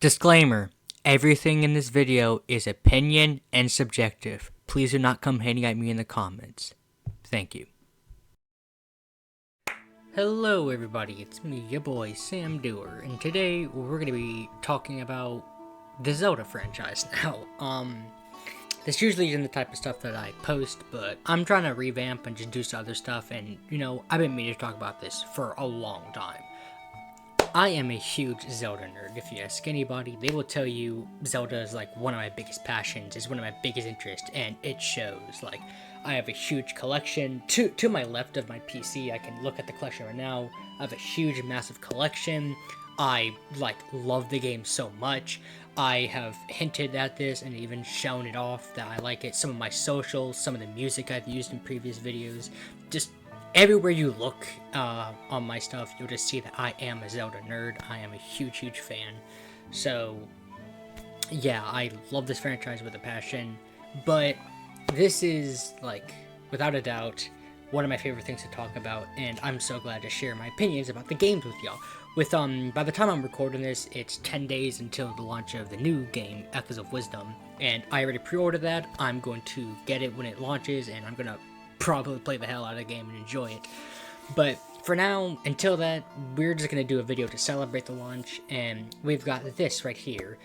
Disclaimer: everything in this video is opinion and subjective. Please do not come hating at me in the comments. Thank you. Hello everybody, it's me, your boy, Sam Doer, and today we're going to be talking about the Zelda franchise now. This usually isn't the type of stuff that I post, but I'm trying to revamp and just do some other stuff, and I've been meaning to talk about this for a long time. I am a huge Zelda nerd. If you ask anybody, they will tell you Zelda is like one of my biggest passions, is one of my biggest interests, and it shows. Like, I have a huge collection. To my left of my PC, I can look at the collection right now. I have a huge, massive collection. I, love the game so much. I have hinted at this and even shown it off that I like it. Some of my socials, some of the music I've used in previous videos, just everywhere you look on my stuff, you'll just see that I am a Zelda nerd. I am a huge fan. So, yeah, I love this franchise with a passion. But this is, without a doubt, one of my favorite things to talk about. And I'm so glad to share my opinions about the games with y'all. By the time I'm recording this, it's 10 days until the launch of the new game, Echoes of Wisdom. And I already pre-ordered that. I'm going to get it when it launches, and I'm going to probably play the hell out of the game and enjoy it. But for now, until that, we're just going to do a video to celebrate the launch, and we've got this right here.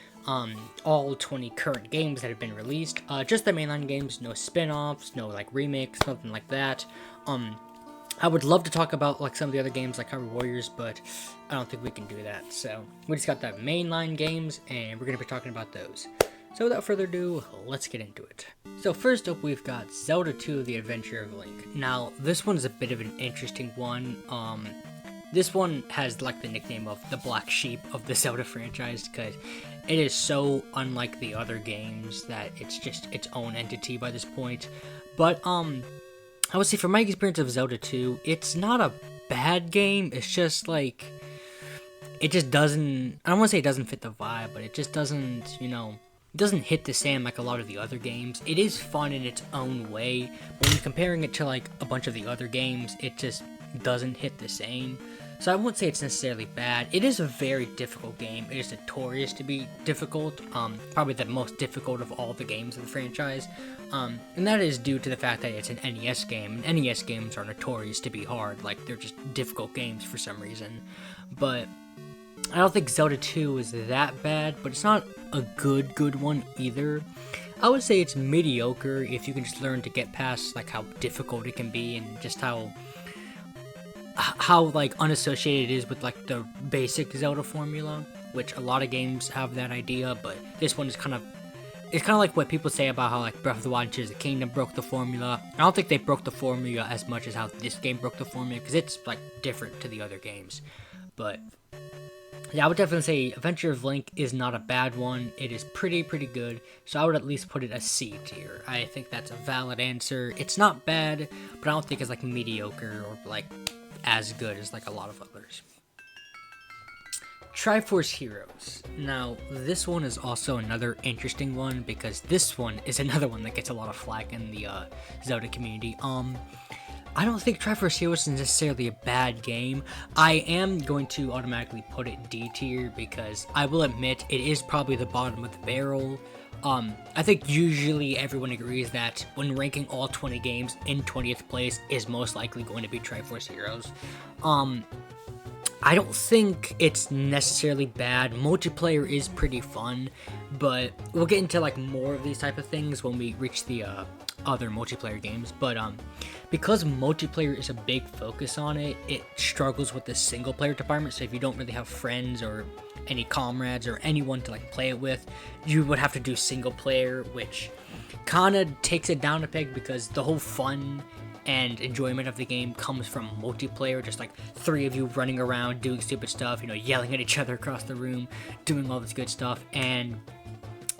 All 20 current games that have been released, just the mainline games, no spin-offs, no remakes, nothing like that. I would love to talk about some of the other games like Hyrule Warriors, but I don't think we can do that. So we just got the mainline games, and we're going to be talking about those. So without further ado, let's get into it. So first up, we've got Zelda II: The Adventure of Link. Now, this one's a bit of an interesting one. This one has the nickname of the black sheep of the Zelda franchise, because it is so unlike the other games that it's just its own entity by this point. But I would say from my experience of Zelda 2, it's not a bad game. It's just it just doesn't, I don't want to say it doesn't fit the vibe, but it just doesn't, it doesn't hit the same like a lot of the other games. It is fun in its own way, but when comparing it to a bunch of the other games, it just doesn't hit the same. So I wouldn't say it's necessarily bad. It is a very difficult game. It is notorious to be difficult, probably the most difficult of all the games of the franchise, and that is due to the fact that it's an NES game, and NES games are notorious to be hard. They're just difficult games for some reason. But I don't think Zelda 2 is that bad, but it's not a good one either. I would say it's mediocre if you can just learn to get past how difficult it can be, and just how unassociated it is with the basic Zelda formula, which a lot of games have that idea, but this one is kind of like what people say about how Breath of the Wild and Tears of the Kingdom broke the formula. I don't think they broke the formula as much as how this game broke the formula, because it's different to the other games. But yeah, I would definitely say Adventure of Link is not a bad one. It is pretty good, so I would at least put it a C tier. I think that's a valid answer. It's not bad, but I don't think it's mediocre or as good as a lot of others. Triforce Heroes. Now, this one is also another interesting one, because this one is another one that gets a lot of flack in the Zelda community. I don't think Triforce Heroes is necessarily a bad game. I am going to automatically put it D tier, because I will admit it is probably the bottom of the barrel. I think usually everyone agrees that when ranking all 20 games, in 20th place is most likely going to be Triforce Heroes. I don't think it's necessarily bad. Multiplayer is pretty fun, but we'll get into more of these type of things when we reach the other multiplayer games. But because multiplayer is a big focus on it, it struggles with the single player department. So if you don't really have friends or any comrades or anyone to play it with, you would have to do single player, which kind of takes it down a peg, because the whole fun and enjoyment of the game comes from multiplayer, just three of you running around doing stupid stuff, yelling at each other across the room, doing all this good stuff, and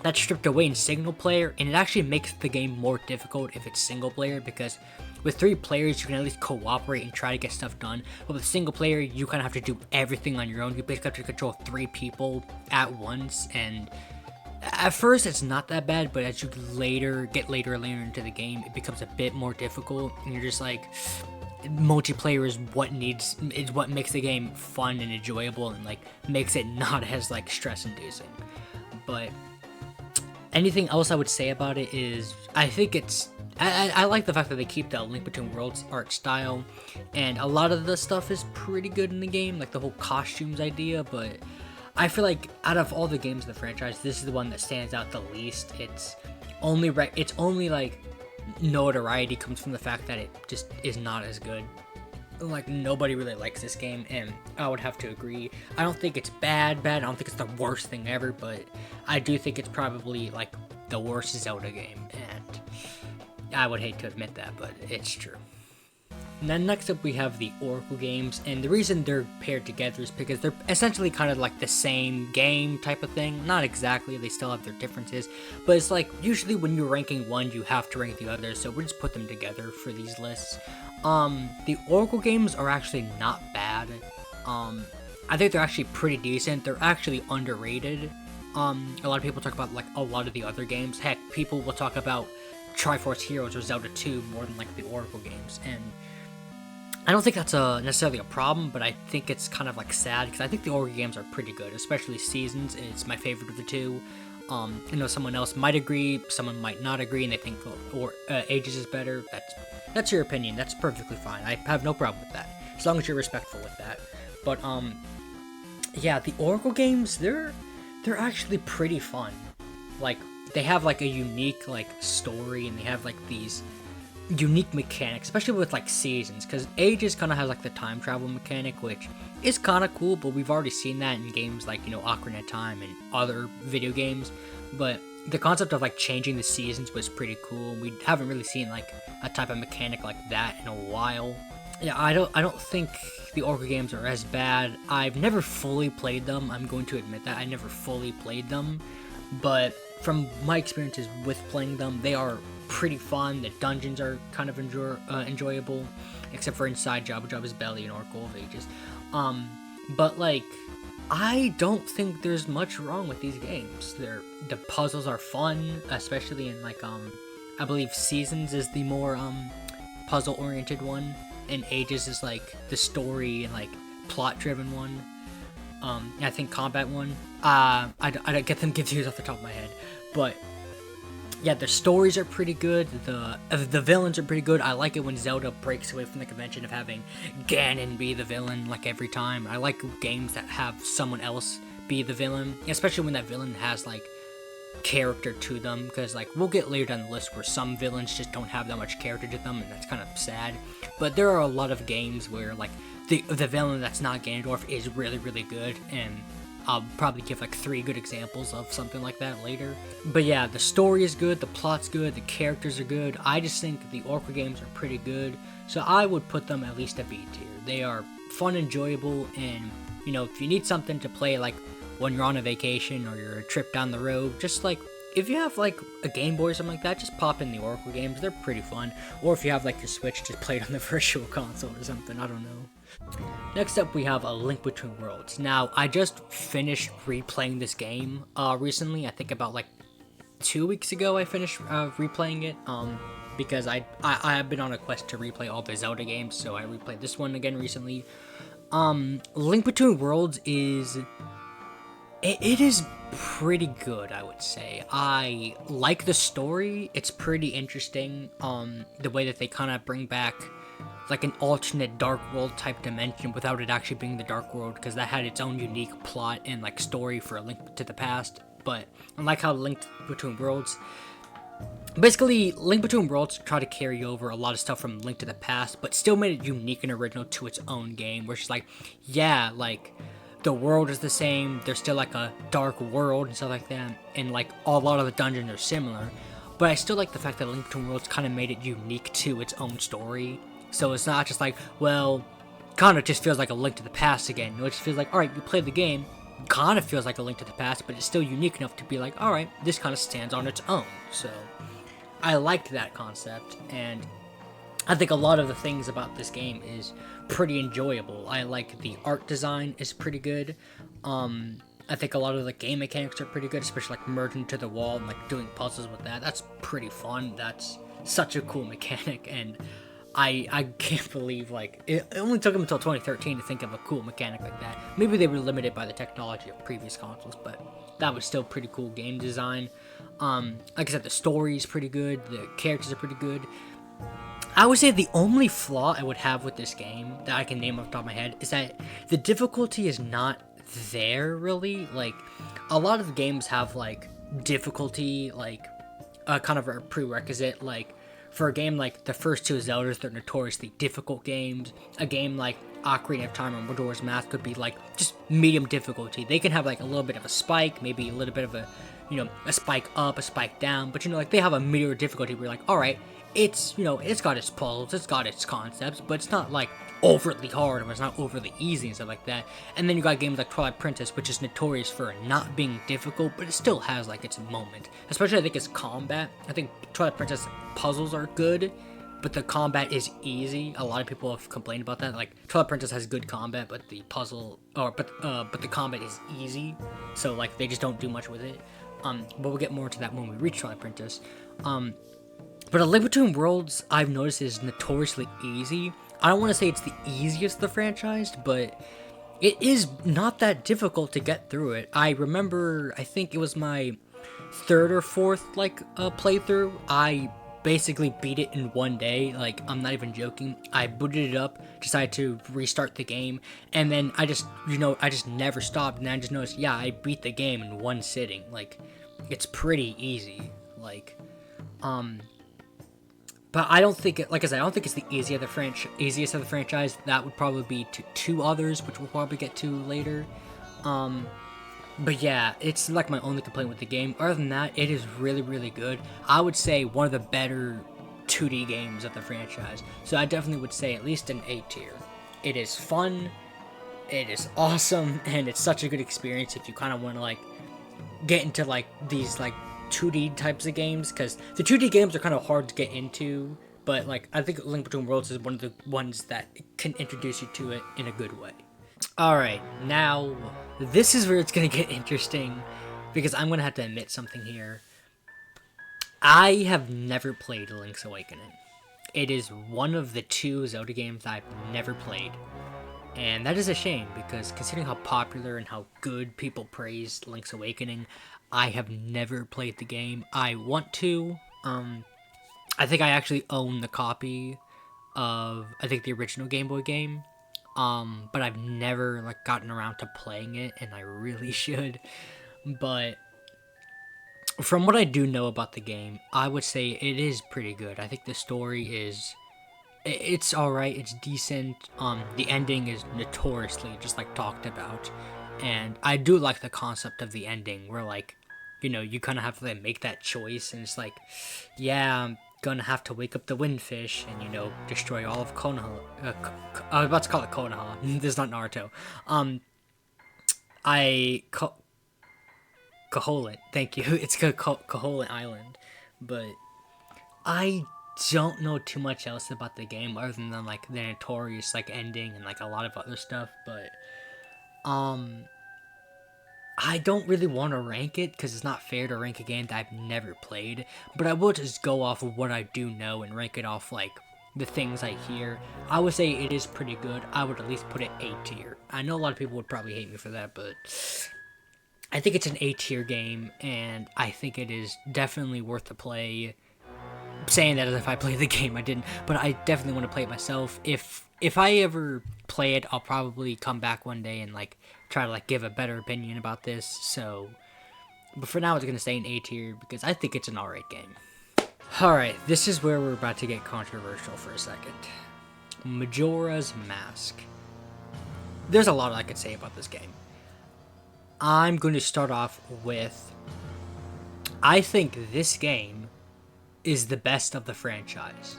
that's stripped away in single player, and it actually makes the game more difficult if it's single player, because with 3 players, you can at least cooperate and try to get stuff done. But with single player, you kind of have to do everything on your own. You basically have to control 3 people at once. And at first, it's not that bad. But as you get later and later into the game, it becomes a bit more difficult. And you're just multiplayer is what makes the game fun and enjoyable, and like makes it not as like stress inducing. But anything else I would say about it is I think I like the fact that they keep the Link Between Worlds art style, and a lot of the stuff is pretty good in the game, like the whole costumes idea, but I feel like out of all the games in the franchise, this is the one that stands out the least. It's only like notoriety comes from the fact that it just is not as good. Like, nobody really likes this game, and I would have to agree. I don't think it's bad. I don't think it's the worst thing ever, but I do think it's probably like the worst Zelda game, and I would hate to admit that, but it's true. And then next up we have the Oracle games, and the reason they're paired together is because they're essentially kind of like the same game type of thing. Not exactly, they still have their differences, but it's like usually when you're ranking one, you have to rank the other, so we just put them together for these lists. The Oracle games are actually not bad. I think they're actually pretty decent. They're actually underrated. A lot of people talk about like a lot of the other games. Heck, people will talk about Triforce Heroes or Zelda II more than like the Oracle games, and I don't think that's necessarily a problem, but I think it's kind of like sad because I think the Oracle games are pretty good, especially Seasons. It's my favorite of the two. I know someone else might agree, someone might not agree, and they think Ages is better. That's your opinion. That's perfectly fine. I have no problem with that, as long as you're respectful with that. But yeah, the Oracle games, they're actually pretty fun. Like, they have like a unique like story, and they have like these unique mechanics, especially with like Seasons, because Ages kind of has like the time travel mechanic, which is kind of cool, but we've already seen that in games like, you know, Ocarina of Time and other video games. But the concept of like changing the seasons was pretty cool. We haven't really seen like a type of mechanic like that in a while. Yeah, I don't think the Oracle games are as bad. I've never fully played them. I'm going to admit that I never fully played them, but from my experiences with playing them, they are pretty fun. The dungeons are kind of enjoyable, except for inside Jabba Jabba's belly in Oracle of Ages. But like, I don't think there's much wrong with these games. The puzzles are fun, especially in like I believe Seasons is the more puzzle oriented one, and Ages is like the story and like plot driven one. I think combat one. I don't get them confused off the top of my head, but yeah, the stories are pretty good. The villains are pretty good. I like it when Zelda breaks away from the convention of having Ganon be the villain like every time. I like games that have someone else be the villain, especially when that villain has like character to them, because like we'll get later down the list where some villains just don't have that much character to them, and that's kind of sad. But there are a lot of games where like the villain that's not Ganondorf is really, really good, and I'll probably give like 3 good examples of something like that later. But yeah, the story is good, the plot's good, the characters are good. I just think the Oracle games are pretty good, so I would put them at least a B tier. They are fun, enjoyable, and you know, if you need something to play like when you're on a vacation or you're a trip down the road, just like if you have like a Game Boy or something like that, just pop in the Oracle games. They're pretty fun. Or if you have like your Switch, just play it on the Virtual Console or something. I don't know. Next up, we have A Link Between Worlds. Now, I just finished replaying this game recently. I think about like 2 weeks ago I finished replaying it. Because I have been on a quest to replay all the Zelda games, so I replayed this one again recently. Link Between Worlds is... It is pretty good, I would say. I like the story. It's pretty interesting. The way that they kind of bring back like an alternate Dark World type dimension without it actually being the Dark World, because that had its own unique plot and like story for A Link to the Past. But I like how Link Between Worlds... Basically, Link Between Worlds tried to carry over a lot of stuff from Link to the Past, but still made it unique and original to its own game, where it's like, yeah, like... the world is the same, there's still like a dark world and stuff like that, and like a lot of the dungeons are similar, but I still like the fact that Link Between Worlds kind of made it unique to its own story, so it's not just like, well, kind of just feels like A Link to the Past again. No, it just feels like, alright, you played the game, kind of feels like A Link to the Past, but it's still unique enough to be like, alright, this kind of stands on its own. So I liked that concept, and I think a lot of the things about this game is pretty enjoyable. I like the art design is pretty good. I think a lot of the game mechanics are pretty good, especially like merging to the wall and like doing puzzles with that. That's pretty fun. That's such a cool mechanic, and I can't believe, like, it only took them until 2013 to think of a cool mechanic like that. Maybe they were limited by the technology of previous consoles, but that was still pretty cool game design. Like I said, the story's pretty good, the characters are pretty good. I would say the only flaw I would have with this game that I can name off the top of my head is that the difficulty is not there, really. Like, a lot of the games have, like, difficulty, like, kind of a prerequisite, like, for a game like the first two Zeldas, they're notoriously difficult games. A game like Ocarina of Time or Majora's Mask could be like just medium difficulty. They can have like a little bit of a spike, maybe a little bit of a, a spike up, a spike down, but like they have a medium difficulty where you're like, all right, it's, it's got its puzzles, it's got its concepts, but it's not like overtly hard or it's not overly easy and stuff like that. And then you got games like Twilight Princess, which is notorious for not being difficult, but it still has like its moment. Especially I think its combat. I think Twilight Princess puzzles are good, but the combat is easy. A lot of people have complained about that. Like Twilight Princess has good combat, but the but the combat is easy. So like they just don't do much with it. But we'll get more into that when we reach Twilight Princess. But A Link Between Worlds, I've noticed, is notoriously easy. I don't want to say it's the easiest of the franchise, but it is not that difficult to get through it. I remember, I think it was my third or fourth, playthrough. I basically beat it in one day. Like, I'm not even joking. I booted it up, decided to restart the game, and then I just never stopped, and I just noticed, yeah, I beat the game in one sitting. Like, it's pretty easy. Like, but I don't think, like I said, I don't think it's the easiest of the franchise. That would probably be to two others, which we'll probably get to later. But yeah, it's like my only complaint with the game. Other than that, it is really, really good. I would say one of the better 2D games of the franchise. So I definitely would say at least an A tier. It is fun, it is awesome, and it's such a good experience if you kind of want to like get into like these like 2D types of games, because the 2D games are kind of hard to get into, but like I think Link Between Worlds is one of the ones that can introduce you to it in a good way. Alright, now this is where it's gonna get interesting, because I'm gonna have to admit something here. I have never played Link's Awakening. It is one of the two Zelda games I've never played, and that is a shame, because considering how popular and how good people praise Link's Awakening, I have never played the game. I want to. I think I actually own the copy of, I think, the original Game Boy game. But I've never, like, gotten around to playing it, and I really should. But from what I do know about the game, I would say it is pretty good. I think the story is, it's alright, it's decent. The ending is notoriously just, like, talked about. And I do like the concept of the ending, where, like, you kind of have to like, make that choice, and it's like, yeah, I'm gonna have to wake up the Windfish and, destroy all of Konoha. I was about to call it Konoha. This is not Naruto. Koholint, thank you. It's Koholint Island. But I don't know too much else about the game other than, like, the notorious, like, ending and, like, a lot of other stuff, but, I don't really want to rank it, because it's not fair to rank a game that I've never played, but I will just go off of what I do know and rank it off, like, the things I hear. I would say it is pretty good. I would at least put it A tier. I know a lot of people would probably hate me for that, but I think it's an A tier game, and I think it is definitely worth the play. I'm saying that as if I played the game, I didn't, but I definitely want to play it myself. If I ever play it, I'll probably come back one day and, like, try to, like, give a better opinion about this, so, but for now, it's gonna stay in A tier, because I think it's an alright game. Alright, this is where we're about to get controversial for a second. Majora's Mask. There's a lot I could say about this game. I'm going to start off with, I think this game is the best of the franchise.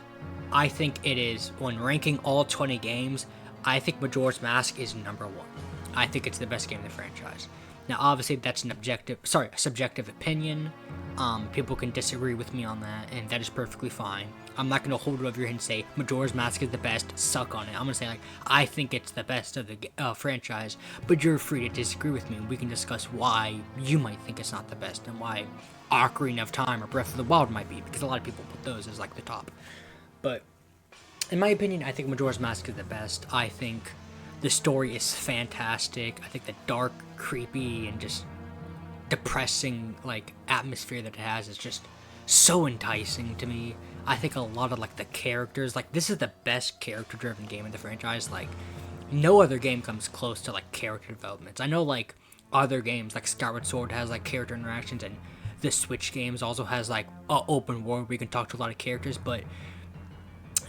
I think it is, when ranking all 20 games, I think Majora's Mask is number one. I think it's the best game in the franchise. Now, obviously, that's a subjective opinion. People can disagree with me on that, and that is perfectly fine. I'm not going to hold it over your head and say, Majora's Mask is the best, suck on it. I'm going to say, like, I think it's the best of the franchise, but you're free to disagree with me, and we can discuss why you might think it's not the best, and why Ocarina of Time or Breath of the Wild might be, because a lot of people put those as, like, the top. But in my opinion, I think Majora's Mask is the best. I think the story is fantastic. I think the dark, creepy, and just depressing like atmosphere that it has is just so enticing to me. I think a lot of like the characters, like this is the best character-driven game in the franchise. Like no other game comes close to like character developments. I know like other games like Skyward Sword has like character interactions, and the Switch games also has like a open world where you can talk to a lot of characters, but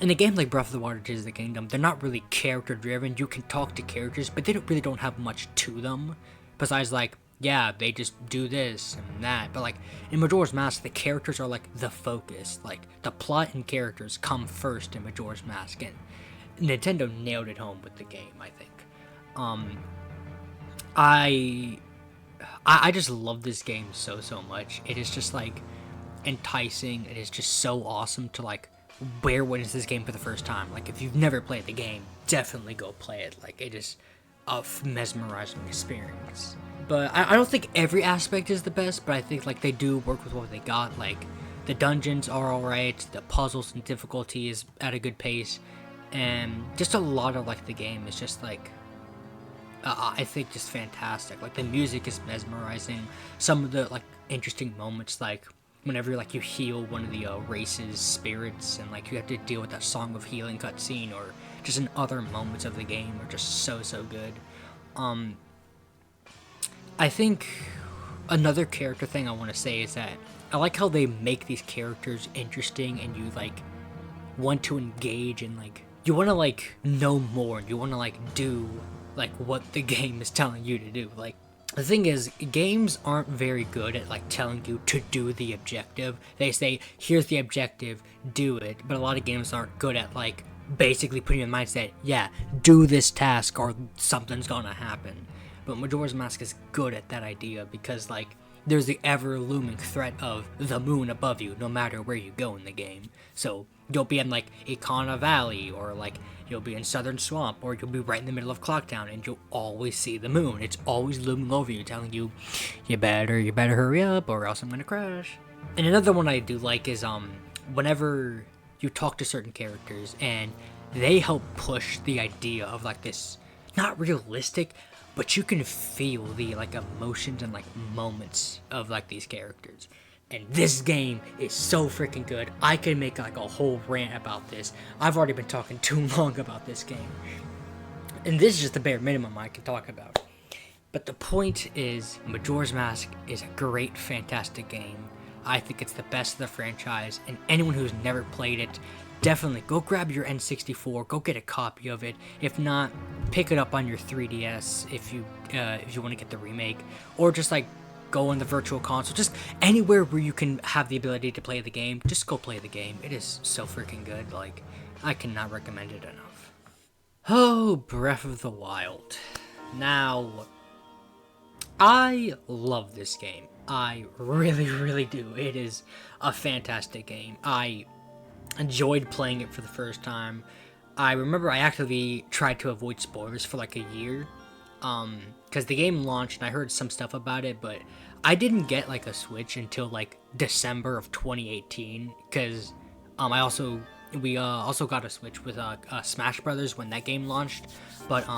in a game like Breath of the Wild, Tears of the Kingdom, they're not really character driven. You can talk to characters, but they don't have much to them. Besides, like, yeah, they just do this and that. But like in Majora's Mask, the characters are like the focus. Like the plot and characters come first in Majora's Mask, and Nintendo nailed it home with the game, I think. I just love this game so much. It is just like enticing. It is just so awesome to like bear witness this game for the first time. Like if you've never played the game, definitely go play it. Like it is a mesmerizing experience. But I don't think every aspect is the best, but I think like they do work with what they got. Like the dungeons are alright, the puzzles and difficulty is at a good pace, and just a lot of like the game is just like I think just fantastic. Like the music is mesmerizing. Some of the like interesting moments, like whenever like you heal one of the race's spirits, and like you have to deal with that Song of Healing cutscene, or just in other moments of the game, are just so good. I think another character thing I want to say is that I like how they make these characters interesting, and you like want to engage, and like you want to like know more, and you want to like do like what the game is telling you to do. Like the thing is, games aren't very good at like telling you to do the objective. They say, here's the objective, do it. But a lot of games aren't good at like basically putting you in the mindset, yeah, do this task or something's gonna happen. But Majora's Mask is good at that idea, because like there's the ever looming threat of the moon above you no matter where you go in the game. So you'll be in like Ikana Valley, or like you'll be in Southern Swamp, or you'll be right in the middle of Clocktown, and you'll always see the moon. It's always looming over you, telling you, you better hurry up, or else I'm gonna crash. And another one I do like is whenever you talk to certain characters, and they help push the idea of like this, not realistic, but you can feel the like emotions and like moments of like these characters. And this game is so freaking good. I could make like a whole rant about this. I've already been talking too long about this game, and this is just the bare minimum I can talk about. But the point is, Majora's Mask is a great, fantastic game. I think it's the best of the franchise, and anyone who's never played it, definitely go grab your N64, go get a copy of it. If not, pick it up on your 3DS if you want to get the remake, or just like go on the virtual console, just anywhere where you can have the ability to play the game, just go play the game. It is so freaking good. Like, I cannot recommend it enough. Oh, Breath of the Wild. Now, I love this game. I really do. It is a fantastic game. I enjoyed playing it for the first time. I remember I actively tried to avoid spoilers for like a year, because the game launched and I heard some stuff about it, but I didn't get like a Switch until like December of 2018, because we also got a Switch with Smash Brothers when that game launched. But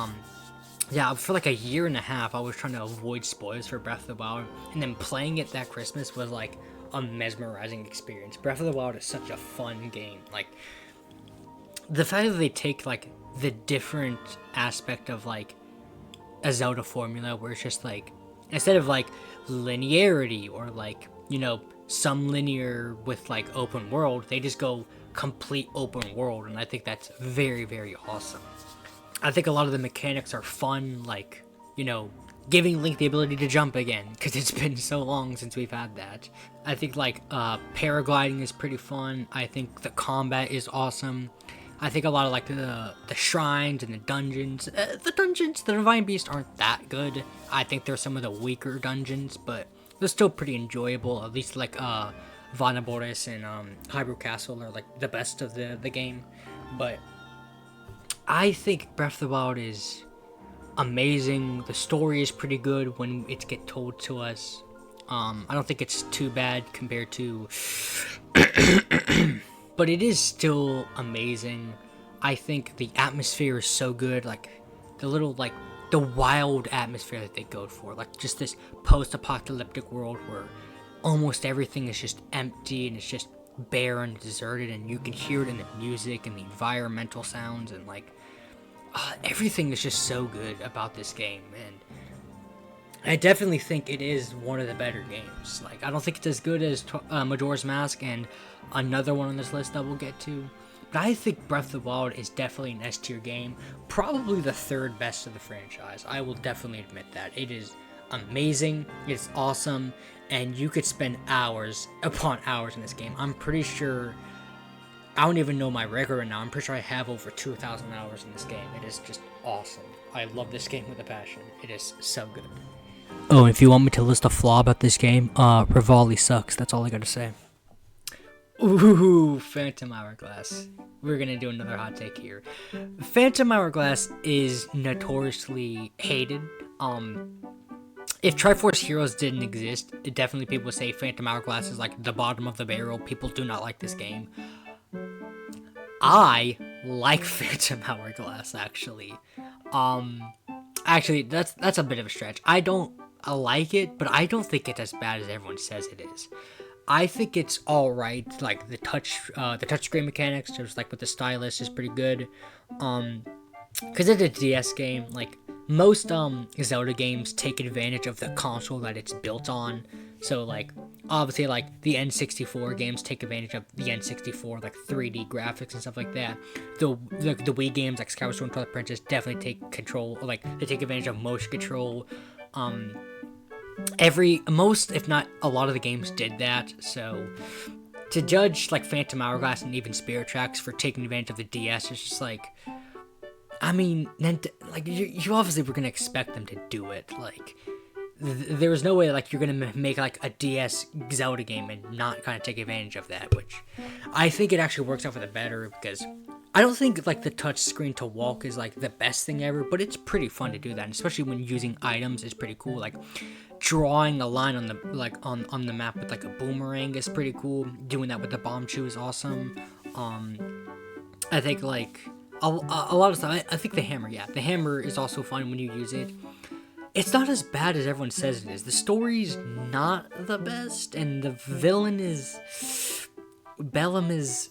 yeah, for like a year and a half I was trying to avoid spoilers for Breath of the Wild, and then playing it that Christmas was like a mesmerizing experience. Breath of the Wild is such a fun game. Like the fact that they take like the different aspect of like a Zelda formula, where it's just like, instead of like linearity or like, you know, some linear with like open world, they just go complete open world, and I think that's very awesome. I think a lot of the mechanics are fun, like, you know, giving Link the ability to jump again, because it's been so long since we've had that. I think like paragliding is pretty fun. I think the combat is awesome. I think a lot of like the shrines and the dungeons, the Divine Beast aren't that good. I think they're some of the weaker dungeons, but they're still pretty enjoyable. At least like Vanaboris and Hyrule Castle are like the best of the game. But I think Breath of the Wild is amazing. The story is pretty good when it gets told to us. I don't think it's too bad compared to but it is still amazing. I think the atmosphere is so good, like the little like the wild atmosphere that they go for, like just this post-apocalyptic world where almost everything is just empty and it's just bare and deserted, and you can hear it in the music and the environmental sounds, and like everything is just so good about this game. And I definitely think it is one of the better games. Like, I don't think it's as good as Majora's Mask and another one on this list that we'll get to. But I think Breath of the Wild is definitely an S-tier game. Probably the third best of the franchise. I will definitely admit that. It is amazing. It's awesome. And you could spend hours upon hours in this game. I'm pretty sure... I don't even know my record right now. I'm pretty sure I have over 2,000 hours in this game. It is just awesome. I love this game with a passion. It is so good. Oh, if you want me to list a flaw about this game, Rivali sucks. That's all I gotta say. Ooh, Phantom Hourglass. We're gonna do another hot take here. Phantom Hourglass is notoriously hated. If Triforce Heroes didn't exist, definitely people would say Phantom Hourglass is like the bottom of the barrel. People do not like this game. I like Phantom Hourglass, actually. Actually, that's a bit of a stretch. I like it, but I don't think it's as bad as everyone says it is. I think it's alright. Like the touchscreen mechanics, just like with the stylus, is pretty good. Because it's a DS game. Like most Zelda games take advantage of the console that it's built on. So like obviously like the N64 games take advantage of the N64 like 3D graphics and stuff like that. The Wii games like Skyward Sword and Twilight Princess definitely take control, like they take advantage of motion control. Most, if not a lot of the games did that. So to judge like Phantom Hourglass and even Spirit Tracks for taking advantage of the DS is just like, I mean, like you obviously were gonna expect them to do it. Like there was no way like you're gonna make like a DS Zelda game and not kind of take advantage of that, which I think it actually works out for the better, because I don't think like the touch screen to walk is like the best thing ever, but it's pretty fun to do that, and especially when using items is pretty cool. Like drawing a line on the like on the map with like a boomerang is pretty cool. Doing that with the bomb chew is awesome. I think like a lot of stuff. I think the hammer is also fun when you use it. It's not as bad as everyone says it is. The story's not the best, and the villain is... Bellum is...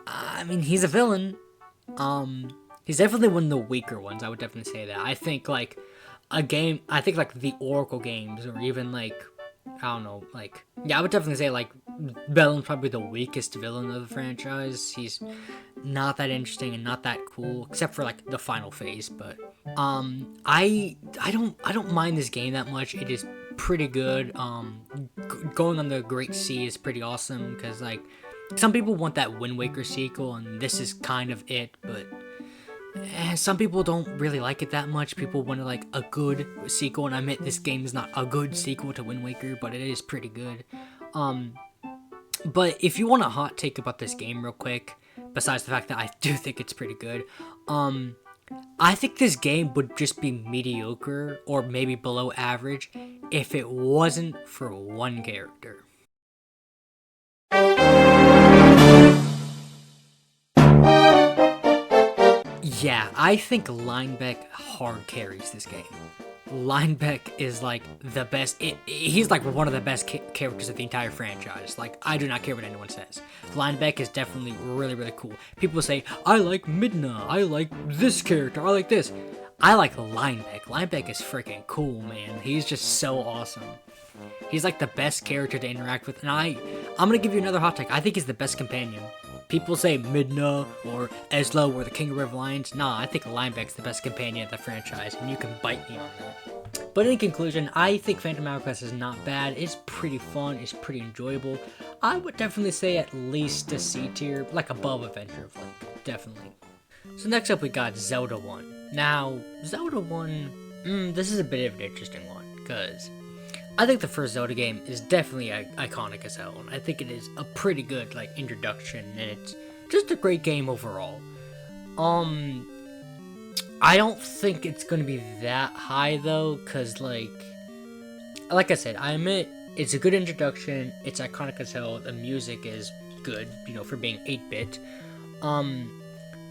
I mean, he's a villain. He's definitely one of the weaker ones, I would definitely say that. I think, like, the Oracle games, or even, like, I don't know, like... Yeah, I would definitely say, like, Bellum's probably the weakest villain of the franchise. He's not that interesting and not that cool, except for, like, the final phase, but... I don't mind this game that much. It is pretty good. Going on the Great Sea is pretty awesome, because like some people want that Wind Waker sequel, and this is kind of it, but some people don't really like it that much. People want like a good sequel, and I admit this game is not a good sequel to Wind Waker, but it is pretty good. But if you want a hot take about this game real quick, besides the fact that I do think it's pretty good, I think this game would just be mediocre or maybe below average if it wasn't for one character. Yeah, I think Linebeck hard carries this game. Linebeck is like the best. He's like one of the best characters of the entire franchise. Like, I do not care what anyone says. Linebeck is definitely really, really cool. People say, I like Midna, I like this character, I like this. I like Linebeck. Linebeck is freaking cool, man. He's just so awesome. He's like the best character to interact with. And I'm gonna give you another hot take. I think he's the best companion. People say Midna or Eslo or the King of River Lions. Nah, I think Linebeck's the best companion of the franchise, and you can bite me on that. But in conclusion, I think Phantom Hourglass is not bad. It's pretty fun. It's pretty enjoyable. I would definitely say at least a C tier, like above Adventure of Link. Definitely. So next up we got Zelda 1. Now, Zelda 1, this is a bit of an interesting one, because I think the first Zelda game is definitely iconic as hell, and I think it is a pretty good, like, introduction, and it's just a great game overall. I don't think it's gonna be that high, though, because, like I said, I admit, it's a good introduction, it's iconic as hell, the music is good, you know, for being 8-bit.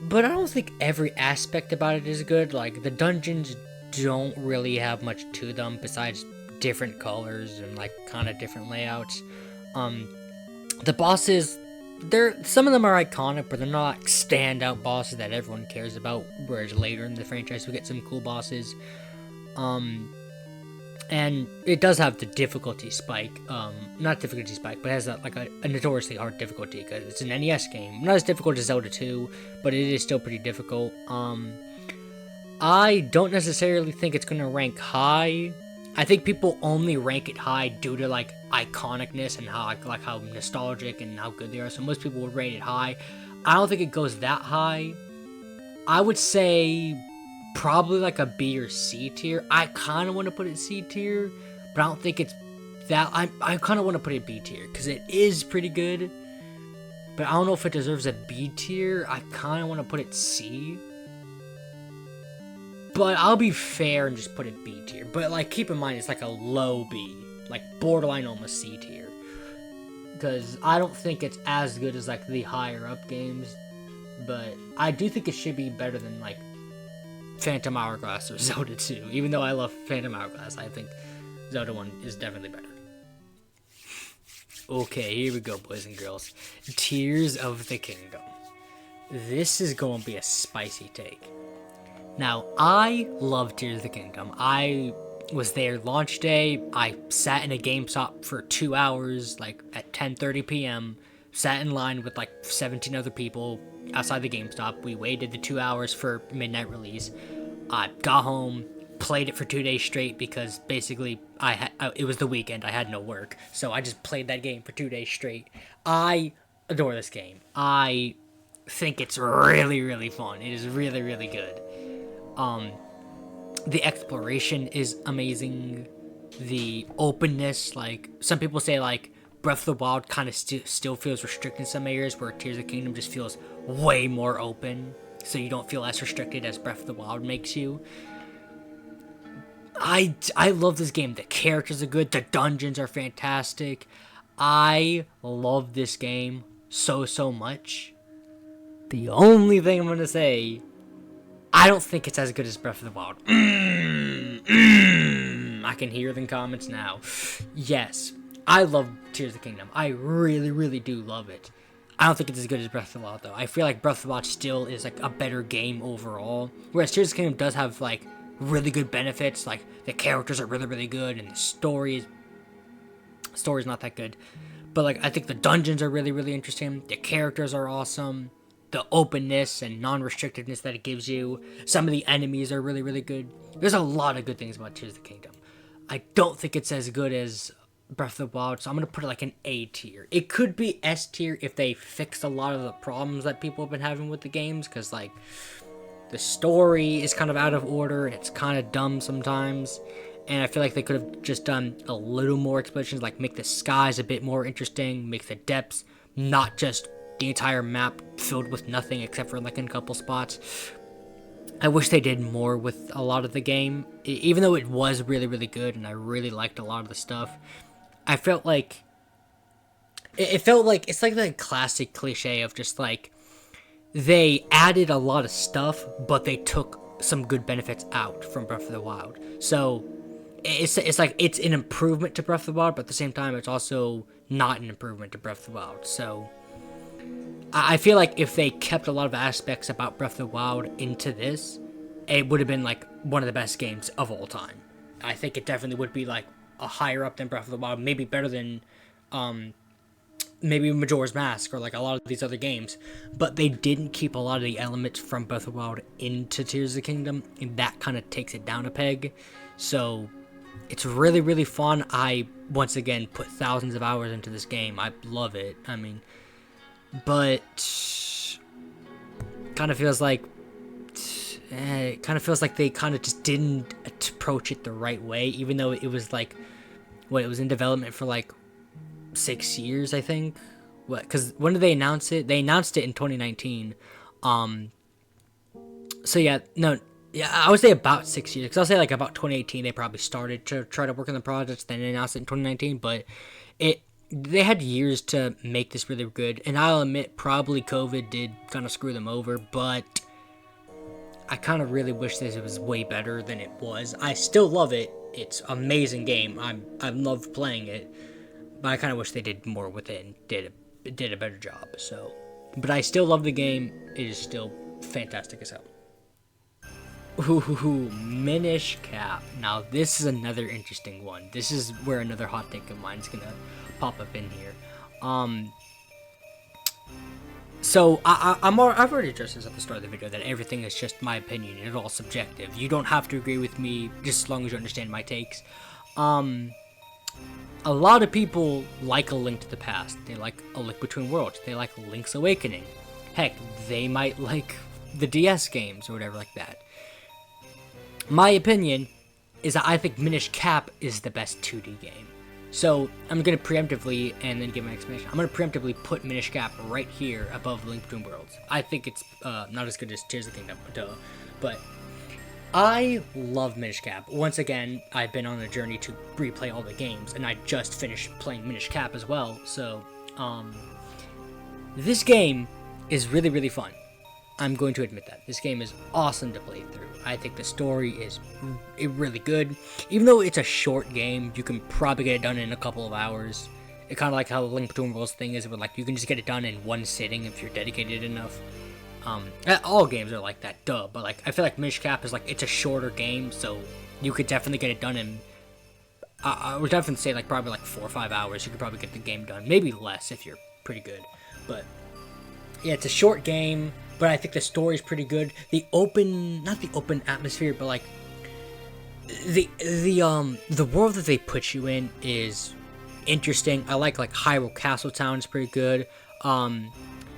But I don't think every aspect about it is good. Like, the dungeons don't really have much to them besides different colors and, like, kind of different layouts. The bosses, some of them are iconic, but they're not like, standout bosses that everyone cares about, whereas later in the franchise we get some cool bosses. And it does have the difficulty spike, not difficulty spike, but it has a notoriously hard difficulty, because it's an NES game. Not as difficult as Zelda 2, but it is still pretty difficult. I don't necessarily think it's going to rank high. I think people only rank it high due to, like, iconicness and how nostalgic and how good they are, so most people would rate it high. I don't think it goes that high. I would say probably like a B or C tier. I kind of want to put it C tier, but I don't think it's that. I kind of want to put it B tier because it is pretty good, but I don't know if it deserves a B tier. I kind of want to put it C, but I'll be fair and just put it B tier. But like, keep in mind it's like a low B, like borderline almost C tier, because I don't think it's as good as like the higher up games, but I do think it should be better than like Phantom Hourglass or Zelda 2. Even though I love Phantom Hourglass, I think Zelda 1 is definitely better. Okay, here we go, boys and girls. Tears of the Kingdom. This is going to be a spicy take. Now, I love Tears of the Kingdom. I was there launch day. I sat in a GameStop for 2 hours, like at 10:30 p.m., sat in line with like 17 other people outside the GameStop. We waited the 2 hours for midnight release. I got home, played it for 2 days straight because basically it was the weekend. I had no work, so I just played that game for 2 days straight. I adore this game. I think it's really, really fun. It is really, really good. The exploration is amazing. The openness, like some people say, like Breath of the Wild kind of still feels restricted in some areas, where Tears of the Kingdom just feels way more open, so you don't feel as restricted as Breath of the Wild makes you. I love this game. The characters are good. The dungeons are fantastic. I love this game so much. The only thing I'm going to say, I don't think it's as good as Breath of the Wild. I can hear the comments now. Yes, I love Tears of the Kingdom. I really, really do love it. I don't think it's as good as Breath of the Wild, though. I feel like Breath of the Wild still is, like, a better game overall. Whereas Tears of the Kingdom does have, like, really good benefits. Like, the characters are really, really good, and the story's not that good. But, like, I think the dungeons are really, really interesting. The characters are awesome. The openness and non-restrictedness that it gives you. Some of the enemies are really, really good. There's a lot of good things about Tears of the Kingdom. I don't think it's as good as Breath of the Wild, so I'm going to put it like an A tier. It could be S tier if they fixed a lot of the problems that people have been having with the games, because, like, the story is kind of out of order, and it's kind of dumb sometimes, and I feel like they could have just done a little more explorations, like make the skies a bit more interesting, make the depths not just the entire map filled with nothing except for like in a couple spots. I wish they did more with a lot of the game, even though it was really, really good, and I really liked a lot of the stuff. I felt like it felt like it's like the classic cliche of just like they added a lot of stuff, but they took some good benefits out from Breath of the Wild. So it's like it's an improvement to Breath of the Wild, but at the same time it's also not an improvement to Breath of the Wild. So I feel like if they kept a lot of aspects about Breath of the Wild into this, it would have been like one of the best games of all time. I think it definitely would be like a higher up than Breath of the Wild, maybe better than maybe Majora's Mask or like a lot of these other games. But they didn't keep a lot of the elements from Breath of the Wild into Tears of the Kingdom, and that kind of takes it down a peg. So it's really, really fun. I once again put thousands of hours into this game. I love it. I mean, but kind of feels like they kind of just didn't approach it the right way, even though it was like it was in development for like 6 years, I think. Because when did they announce it? They announced it in 2019. So yeah, I would say about 6 years, because I'll say like about 2018 they probably started to try to work on the project, then announced it in 2019. But they had years to make this really good, and I'll admit probably COVID did kind of screw them over, but I kind of really wish this was way better than it was. I still love it. It's an amazing game. I love playing it, but I kind of wish they did more with it and did a better job. So, but I still love the game. It is still fantastic as hell. Ooh, Minish Cap. Now this is another interesting one. This is where another hot take of mine is gonna pop up in here. So I've already addressed this at the start of the video that everything is just my opinion. It's all subjective. You don't have to agree with me, just as long as you understand my takes. A lot of people like A Link to the Past. They like A Link Between Worlds. They like Link's Awakening. Heck, they might like the DS games or whatever like that. My opinion is that I think Minish Cap is the best 2D game. So I'm going to preemptively, and then give my explanation, I'm going to preemptively put Minish Cap right here above Link Between Worlds. I think it's not as good as Tears of the Kingdom, but I love Minish Cap. Once again, I've been on a journey to replay all the games, and I just finished playing Minish Cap as well, so this game is really, really fun. I'm going to admit that. This game is awesome to play through. I think the story is really good. Even though it's a short game, you can probably get it done in a couple of hours. It's kind of like how the Link Between Worlds thing is, where like you can just get it done in one sitting if you're dedicated enough. All games are like that, but like I feel like Minish Cap is like, it's a shorter game, so you could definitely get it done in, I would definitely say like probably like 4 or 5 hours. You could probably get the game done, maybe less if you're pretty good. But yeah, it's a short game, but I think the story's pretty good. Not the open atmosphere, but like the world that they put you in is interesting. I like Hyrule Castle Town is pretty good.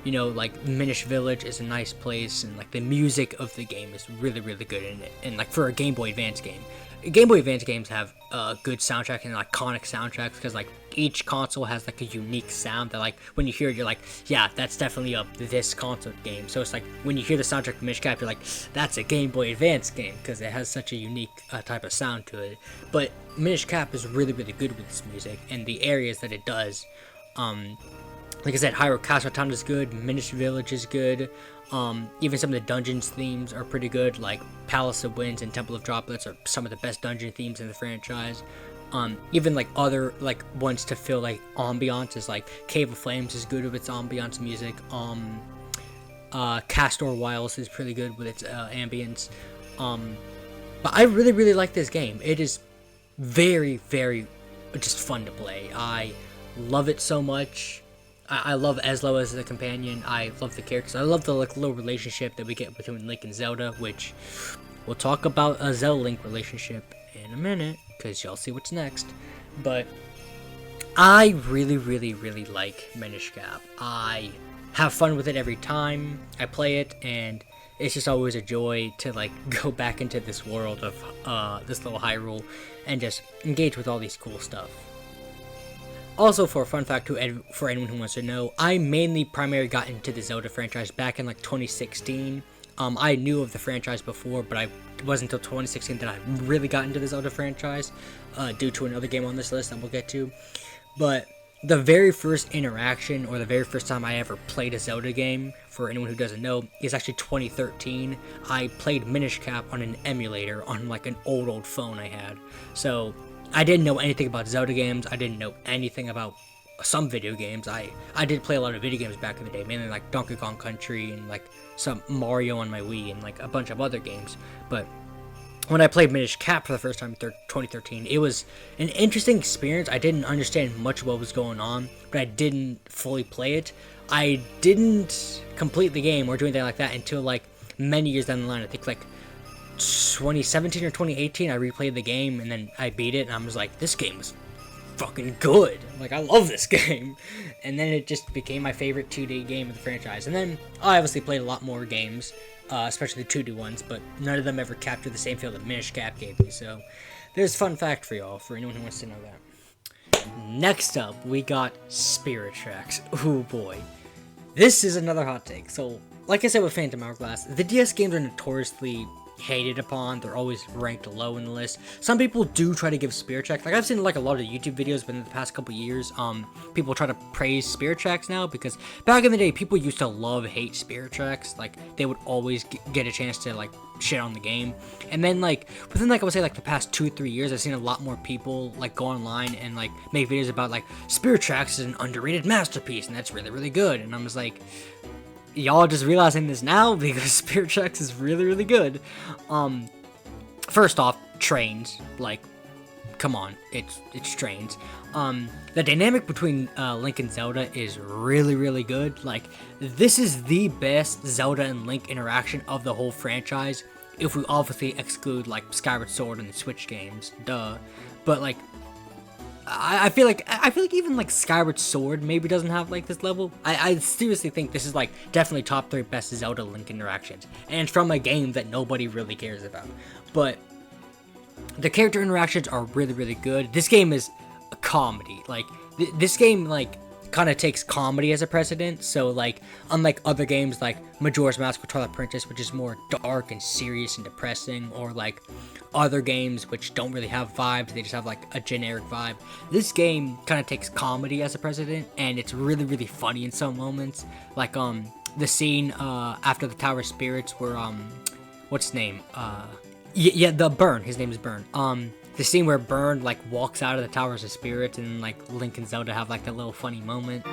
You know, like Minish Village is a nice place, and like the music of the game is really, really good in it. And like for a Game Boy Advance game, Game Boy Advance games have a good soundtrack and iconic soundtracks, because like each console has like a unique sound that like when you hear it, you're like, yeah, that's definitely this console game. So it's like when you hear the soundtrack of Minish Cap, you're like, that's a Game Boy Advance game, because it has such a unique type of sound to it. But Minish Cap is really, really good with this music and the areas that it does. Like I said, Hyrule Castle Town is good, Minish Village is good, even some of the dungeons themes are pretty good, like Palace of Winds and Temple of Droplets are some of the best dungeon themes in the franchise. Even like other like ones to feel like ambiance is like Cave of Flames is good with its ambiance music. Castor Wilds is pretty good with its ambience. But I really, really like this game. It is very, very just fun to play. I love it so much. I love Eslo as the companion. I love the characters. I love the little relationship that we get between Link and Zelda, which we'll talk about a Zelda-Link relationship in a minute, because y'all see what's next. But I really, really, really like Minish Cap. I have fun with it every time I play it, and it's just always a joy to like go back into this world of this little Hyrule and just engage with all these cool stuff. Also, for a fun fact for anyone who wants to know, I primarily got into the Zelda franchise back in like 2016. I knew of the franchise before, but it wasn't until 2016 that I really got into the Zelda franchise, due to another game on this list that we'll get to. But the very first interaction, or the very first time I ever played a Zelda game, for anyone who doesn't know, is actually 2013. I played Minish Cap on an emulator on like an old phone I had. So I didn't know anything about Zelda games. I didn't know anything about some video games. I did play a lot of video games back in the day, mainly like Donkey Kong Country and like some Mario on my Wii and like a bunch of other games. But when I played Minish Cap for the first time in 2013, it was an interesting experience. I didn't understand much of what was going on, but I didn't fully play it. I didn't complete the game or do anything like that until like many years down the line. I think like 2017 or 2018, I replayed the game, and then I beat it, and I was like, this game was fucking good. Like, I love this game. And then it just became my favorite 2D game of the franchise. And then I obviously played a lot more games, especially the 2D ones, but none of them ever captured the same feel that Minish Cap gave me. So there's a fun fact for y'all, for anyone who wants to know that. Next up, we got Spirit Tracks. Oh boy. This is another hot take. So, like I said with Phantom Hourglass, the DS games are notoriously hated upon. They're always ranked low in the list. Some people do try to give Spirit Tracks. Like I've seen like a lot of YouTube videos within the past couple years. People try to praise Spirit Tracks now because back in the day, people used to hate Spirit Tracks. Like they would always get a chance to like shit on the game. And then like within like I would say like the past 2-3 years, I've seen a lot more people like go online and like make videos about like Spirit Tracks is an underrated masterpiece and that's really, really good. And I'm just like, y'all just realizing this now because Spirit Tracks is really, really good. First off, trains, like, come on, it's trains. The dynamic between Link and Zelda is really, really good. Like, this is the best Zelda and Link interaction of the whole franchise, if we obviously exclude like Skyward Sword and the Switch games, duh. But like, I feel like even like Skyward Sword maybe doesn't have like this level. I seriously think this is like definitely top 3 best Zelda Link interactions, and it's from a game that nobody really cares about. But the character interactions are really, really good. This game is a comedy. Like this game like kind of takes comedy as a precedent. So like unlike other games like Majora's Mask or Twilight Princess, which is more dark and serious and depressing, or like other games which don't really have vibes, they just have like a generic vibe, this game kind of takes comedy as a precedent, and it's really, really funny in some moments. Like the scene after the Tower of Spirits where what's his name, the Burn, his name is Burn, the scene where Burn like walks out of the Towers of Spirits and like Link and Zelda have like that little funny moment.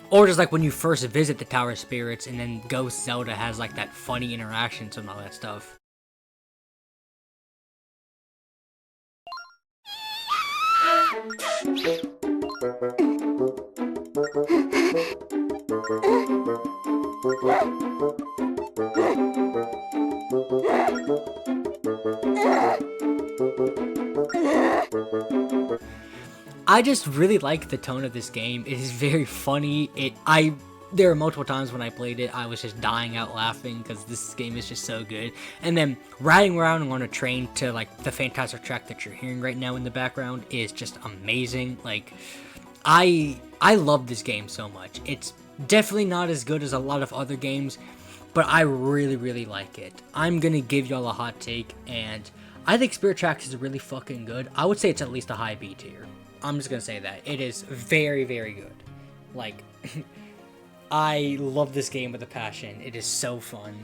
Or just like when you first visit the Tower of Spirits and then Ghost Zelda has like that funny interactions and all that stuff. I just really like the tone of this game. It is very funny. There are multiple times when I played it, I was just dying out laughing because this game is just so good. And then riding around on a train to like the fantastic track that you're hearing right now in the background is just amazing. Like, I love this game so much. It's definitely not as good as a lot of other games, but I really, really like it. I'm gonna give y'all a hot take, and I think Spirit Tracks is really fucking good. I would say it's at least a high B tier. I'm just gonna say that. It is very, very good. Like, I love this game with a passion. It is so fun,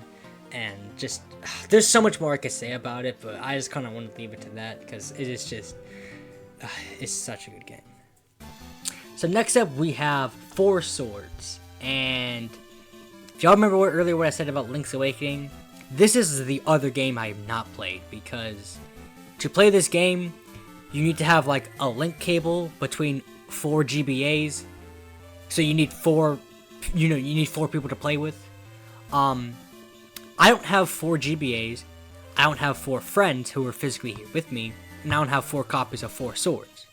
and just, there's so much more I could say about it, but I just kind of want to leave it to that, because it is just, it's such a good game. So next up, we have Four Swords, and if y'all remember earlier what I said about Link's Awakening, this is the other game I have not played, because to play this game, you need to have like a link cable between 4 GBAs, so you need 4 people to play with. I don't have 4 GBAs, I don't have 4 friends who are physically here with me, and I don't have 4 copies of Four Swords.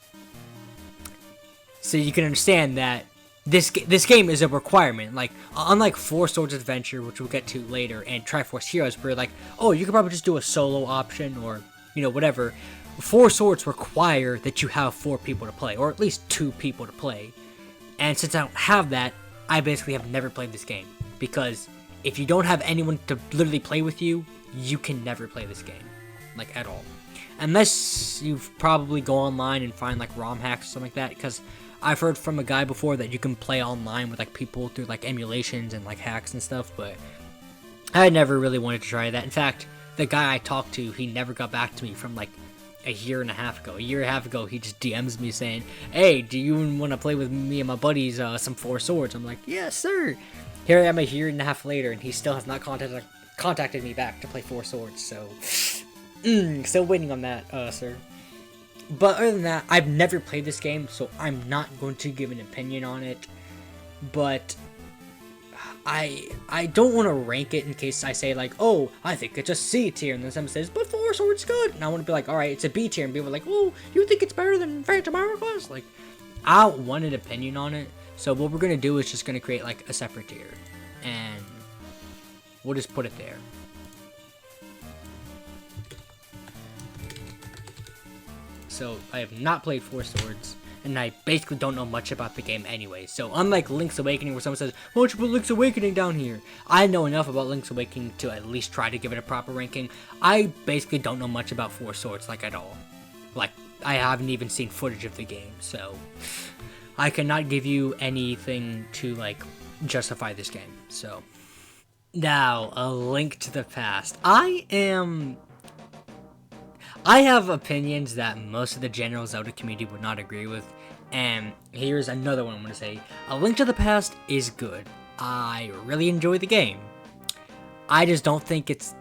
So you can understand that this game is a requirement. Like, unlike Four Swords Adventure, which we'll get to later, and Triforce Heroes, where like, oh, you could probably just do a solo option, or, whatever. Four Swords require that you have 4 people to play, or at least 2 people to play. And since I don't have that, I basically have never played this game. Because if you don't have anyone to literally play with you, you can never play this game. Like, at all. Unless you probably go online and find like ROM hacks or something like that, because I've heard from a guy before that you can play online with like people through like emulations and like hacks and stuff, but I never really wanted to try that. In fact, the guy I talked to, he never got back to me from like a year and a half ago. A year and a half ago, he just DMs me saying, hey, do you want to play with me and my buddies some Four Swords? I'm like, yes, sir. Here I am a year and a half later, and he still has not contacted me back to play Four Swords, so still waiting on that, sir. But other than that, I've never played this game, so I'm not going to give an opinion on it. But I don't want to rank it in case I say like, oh, I think it's a C tier, and then someone says, but Four Swords good, and I want to be like, all right, it's a B tier, and people are like, oh, you think it's better than Phantom Hourglass? Like, I don't want an opinion on it. So what we're gonna do is just gonna create like a separate tier, and we'll just put it there. so I have not played Four Swords, and I basically don't know much about the game anyway. So unlike Link's Awakening, where someone says, why don't you put Link's Awakening down here? I know enough about Link's Awakening to at least try to give it a proper ranking. I basically don't know much about Four Swords, like, at all. Like, I haven't even seen footage of the game, so I cannot give you anything to, like, justify this game. So now, A Link to the Past. I have opinions that most of the general Zelda community would not agree with, and here's another one I'm going to say. A Link to the Past is good. I really enjoy the game. I just don't think it's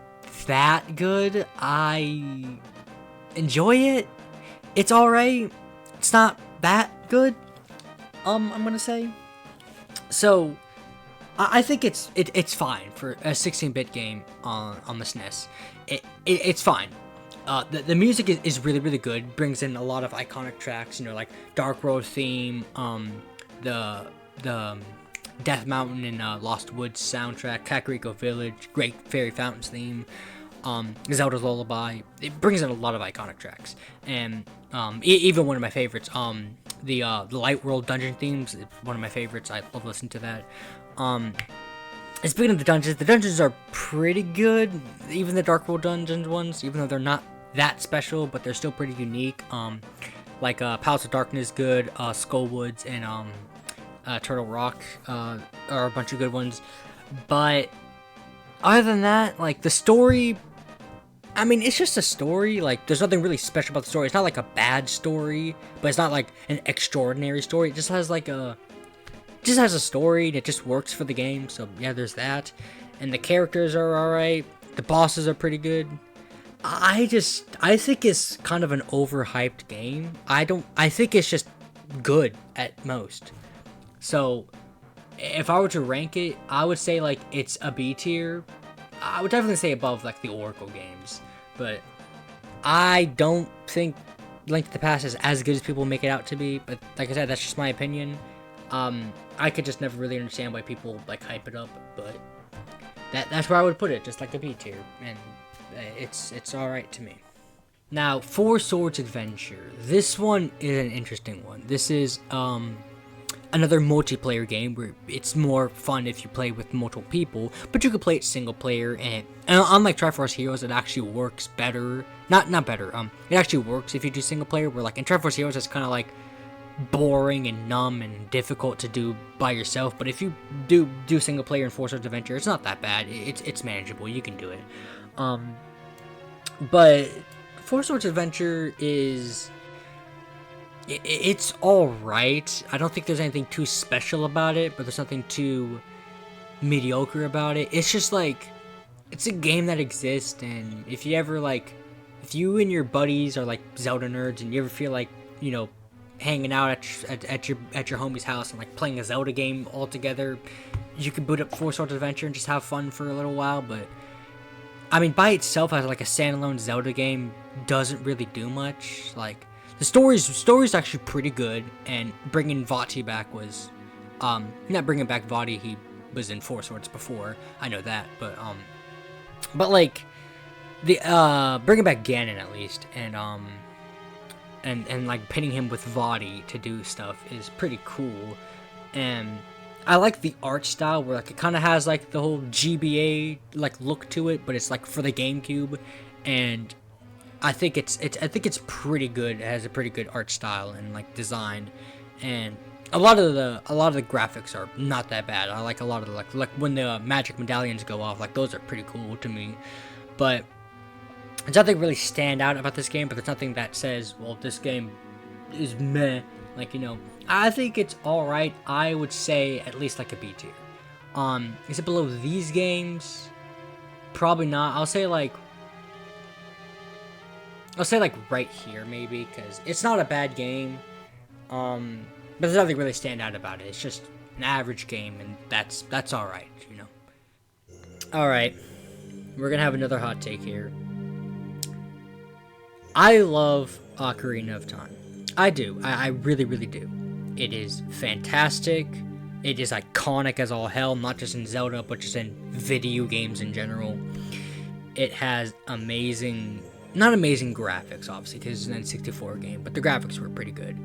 that good. I enjoy it. It's alright. It's not that good, I'm going to say. So, I think it's fine for a 16-bit game on the SNES. It's fine. The music is really, really good. Brings in a lot of iconic tracks, you know, like Dark World theme, the Death Mountain and Lost Woods soundtrack, Kakariko Village, Great Fairy Fountains theme, Zelda's Lullaby. It brings in a lot of iconic tracks, and even one of my favorites, the Light World dungeon themes, one of my favorites. I love listening to that. Speaking of the dungeons are pretty good. Even the Dark World dungeons ones, even though they're not that special, but they're still pretty unique. Like Palace of Darkness, good. Skull Woods and Turtle Rock are a bunch of good ones. But other than that, like the story, I mean, it's just a story. Like, there's nothing really special about the story. It's not like a bad story, but it's not like an extraordinary story. It just has like a story that just works for the game. So yeah, there's that. And the characters are alright. The bosses are pretty good. I think it's kind of an overhyped game. I think it's just good at most. So if I were to rank it, I would say like it's a B tier. I would definitely say above like the Oracle games. But I don't think Link to the Past is as good as people make it out to be. But like I said, that's just my opinion. I could just never really understand why people like hype it up, but that's where I would put it, just like a B tier, and it's all right to me. Now, Four Swords Adventure. This one is an interesting one. This is another multiplayer game where it's more fun if you play with multiple people, but you could play it single player, and unlike Triforce Heroes, it actually works better. Not better. It actually works if you do single player. Where like in Triforce Heroes, it's kind of like boring and numb and difficult to do by yourself, but if you do single player in Four Swords Adventure, it's not that bad. It's manageable. You can do it. But Four Swords Adventure is it's all right. I don't think there's anything too special about it, but there's nothing too mediocre about it. It's just like it's a game that exists, and if you ever like, if you and your buddies are like Zelda nerds, and you ever feel like, you know, hanging out at your homie's house and like playing a Zelda game all together, you can boot up Four Swords Adventure and just have fun for a little while. But I mean, by itself as like a standalone Zelda game doesn't really do much. Like the story's actually pretty good, and bringing Vati back was not bringing back Vati, he was in Four Swords before, I know that, but like the bringing back Ganon at least, and like pitting him with Vati to do stuff is pretty cool. And I like the art style where like it kind of has like the whole GBA like look to it, but it's like for the GameCube, and I think it's pretty good. It has a pretty good art style and like design, and a lot of the graphics are not that bad. I like a lot of the like when the magic medallions go off, like those are pretty cool to me. But there's nothing really stand out about this game, but there's nothing that says, well, this game is meh. Like, you know, I think it's alright. I would say at least like a B tier. Is it below these games? Probably not. I'll say like right here maybe, because it's not a bad game. But there's nothing really stand out about it. It's just an average game, and that's alright, you know. Alright. We're gonna have another hot take here. I love Ocarina of Time. I do. I really, really do. It is fantastic. It is iconic as all hell, not just in Zelda, but just in video games in general. It has amazing not amazing graphics, obviously, because it's an N64 game, but the graphics were pretty good.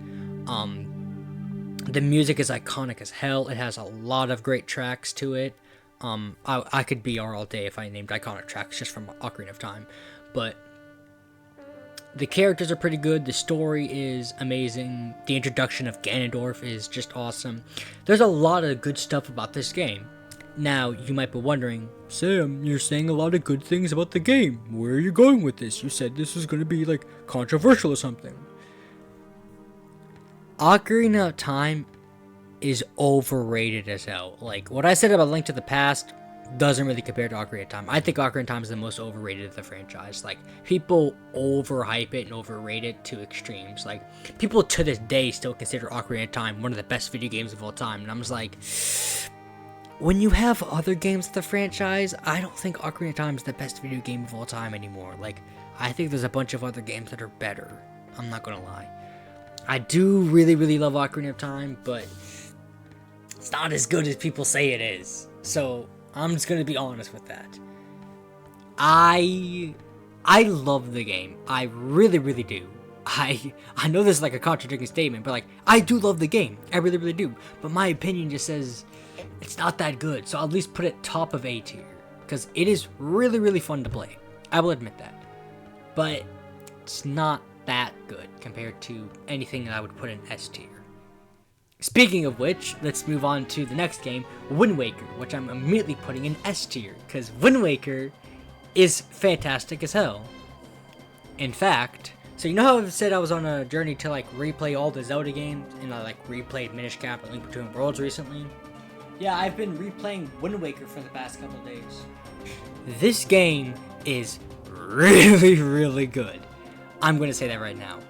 The music is iconic as hell. It has a lot of great tracks to it. I could be all day if I named iconic tracks just from Ocarina of Time, but the characters are pretty good. The story is amazing. The introduction of Ganondorf is just awesome. There's a lot of good stuff about this game. Now, you might be wondering, Sam, you're saying a lot of good things about the game. Where are you going with this? You said this was going to be, like, controversial or something. Ocarina of Time is overrated as hell. Like, what I said about Link to the Past doesn't really compare to Ocarina of Time. I think Ocarina of Time is the most overrated of the franchise. Like, people overhype it and overrate it to extremes. Like, people to this day still consider Ocarina of Time one of the best video games of all time. And I'm just like, when you have other games of the franchise, I don't think Ocarina of Time is the best video game of all time anymore. Like, I think there's a bunch of other games that are better. I'm not gonna lie. I do really, really love Ocarina of Time, but it's not as good as people say it is. So, I'm just gonna be honest with that. I love the game. I really, really do. I know this is like a contradicting statement, but like, I do love the game. I really, really do. But my opinion just says it's not that good, so I'll at least put it top of A tier. Because it is really, really fun to play. I will admit that. But it's not that good compared to anything that I would put in S tier. Speaking of which, let's move on to the next game, Wind Waker, which I'm immediately putting in S tier, because Wind Waker is fantastic as hell. In fact, so you know how I've said I was on a journey to like replay all the Zelda games, and I like replayed Minish Cap and Link Between Worlds recently? Yeah, I've been replaying Wind Waker for the past couple days. This game is really, really good. I'm going to say that right now.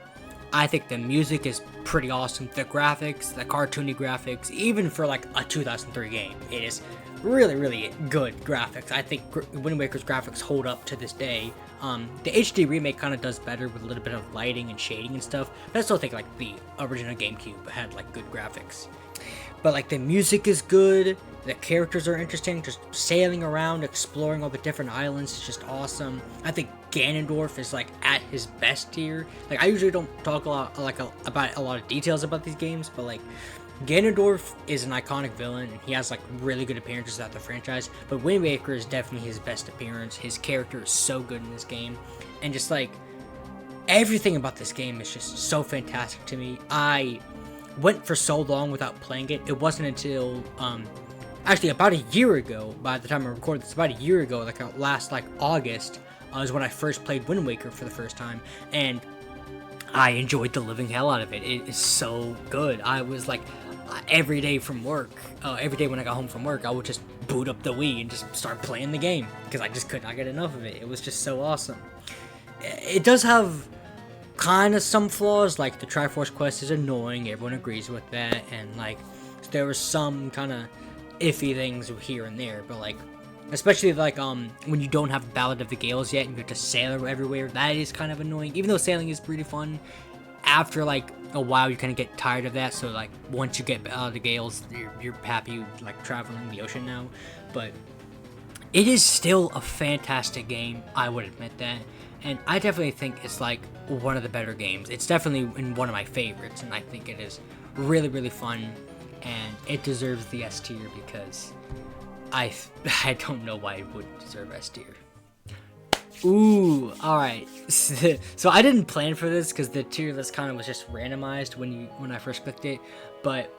I think the music is pretty awesome. The graphics, the cartoony graphics, even for like a 2003 game, it is really, really good graphics. I think Wind Waker's graphics hold up to this day. The HD remake kind of does better with a little bit of lighting and shading and stuff, but I still think like the original GameCube had like good graphics. But like the music is good, the characters are interesting, just sailing around, exploring all the different islands is just awesome. I think Ganondorf is like at his best here. Like I usually don't talk a lot about a lot of details about these games, but like Ganondorf is an iconic villain and he has like really good appearances throughout the franchise, but Wind Waker is definitely his best appearance. His character is so good in this game, and just like everything about this game is just so fantastic to me. I went for so long without playing it. It wasn't until actually about a year ago, by the time I recorded this, about a year ago, like last like August, was when I first played Wind Waker for the first time, and I enjoyed the living hell out of it. It is so good. I was like, every day from work, every day when I got home from work, I would just boot up the Wii and just start playing the game, because I just could not get enough of it. It was just so awesome. It does have kind of some flaws, like the Triforce quest is annoying, everyone agrees with that, and like there were some kind of iffy things here and there, but like especially like when you don't have Ballad of the Gales yet and you have to sail everywhere, that is kind of annoying. Even though sailing is pretty fun, after like a while you kind of get tired of that, so like once you get Ballad of the Gales, you're happy like traveling the ocean now. But it is still a fantastic game, I would admit that. And I definitely think it's like one of the better games. It's definitely in one of my favorites, and I think it is really, really fun, and it deserves the S tier because I don't know why it would deserve S tier. Ooh, alright. So I didn't plan for this because the tier list kind of was just randomized when I first clicked it, but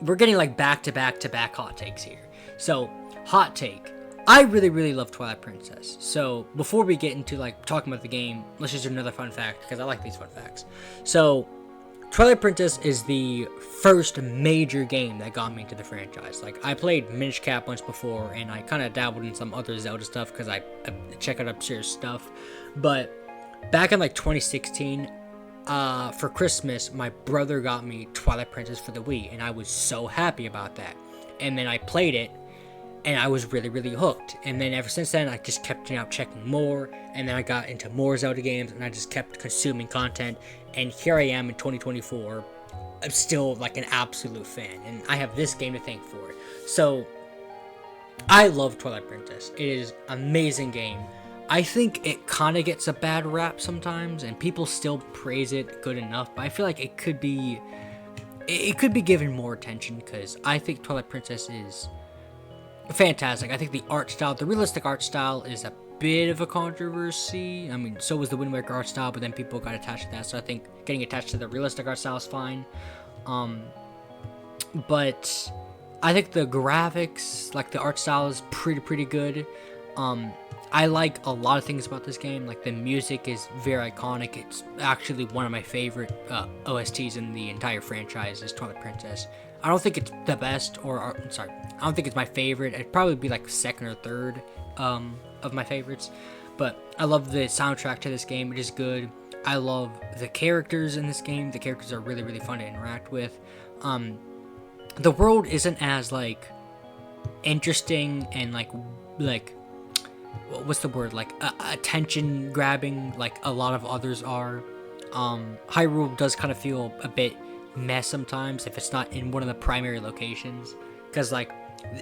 we're getting like back-to-back hot takes here. So, hot take. I really, really love Twilight Princess. So, before we get into, like, talking about the game, let's just do another fun fact, because I like these fun facts. So, Twilight Princess is the first major game that got me into the franchise. Like, I played Minish Cap once before, and I kind of dabbled in some other Zelda stuff, because I check out upstairs stuff. But, back in, like, 2016, for Christmas, my brother got me Twilight Princess for the Wii, and I was so happy about that. And then I played it, and I was really, really hooked. And then ever since then, I just kept checking more. And then I got into more Zelda games, and I just kept consuming content. And here I am in 2024. I'm still like an absolute fan, and I have this game to thank for it. So, I love Twilight Princess. It is an amazing game. I think it kind of gets a bad rap sometimes, and people still praise it good enough. But I feel like it could be given more attention, because I think Twilight Princess is fantastic. I think the art style, the realistic art style, is a bit of a controversy. I mean, so was the Wind Waker art style, but then people got attached to that. So I think getting attached to the realistic art style is fine. But I think the graphics, like the art style, is pretty good. I like a lot of things about this game. Like, the music is very iconic. It's actually one of my favorite OSTs in the entire franchise is Twilight Princess. I don't think it's the best, I don't think it's my favorite. It'd probably be like second or third of my favorites. But I love the soundtrack to this game. It is good. I love the characters in this game. The characters are really fun to interact with. The world isn't as like interesting and like what's the word, like attention grabbing like a lot of others are. Hyrule does kind of feel a bit mess sometimes if it's not in one of the primary locations, because like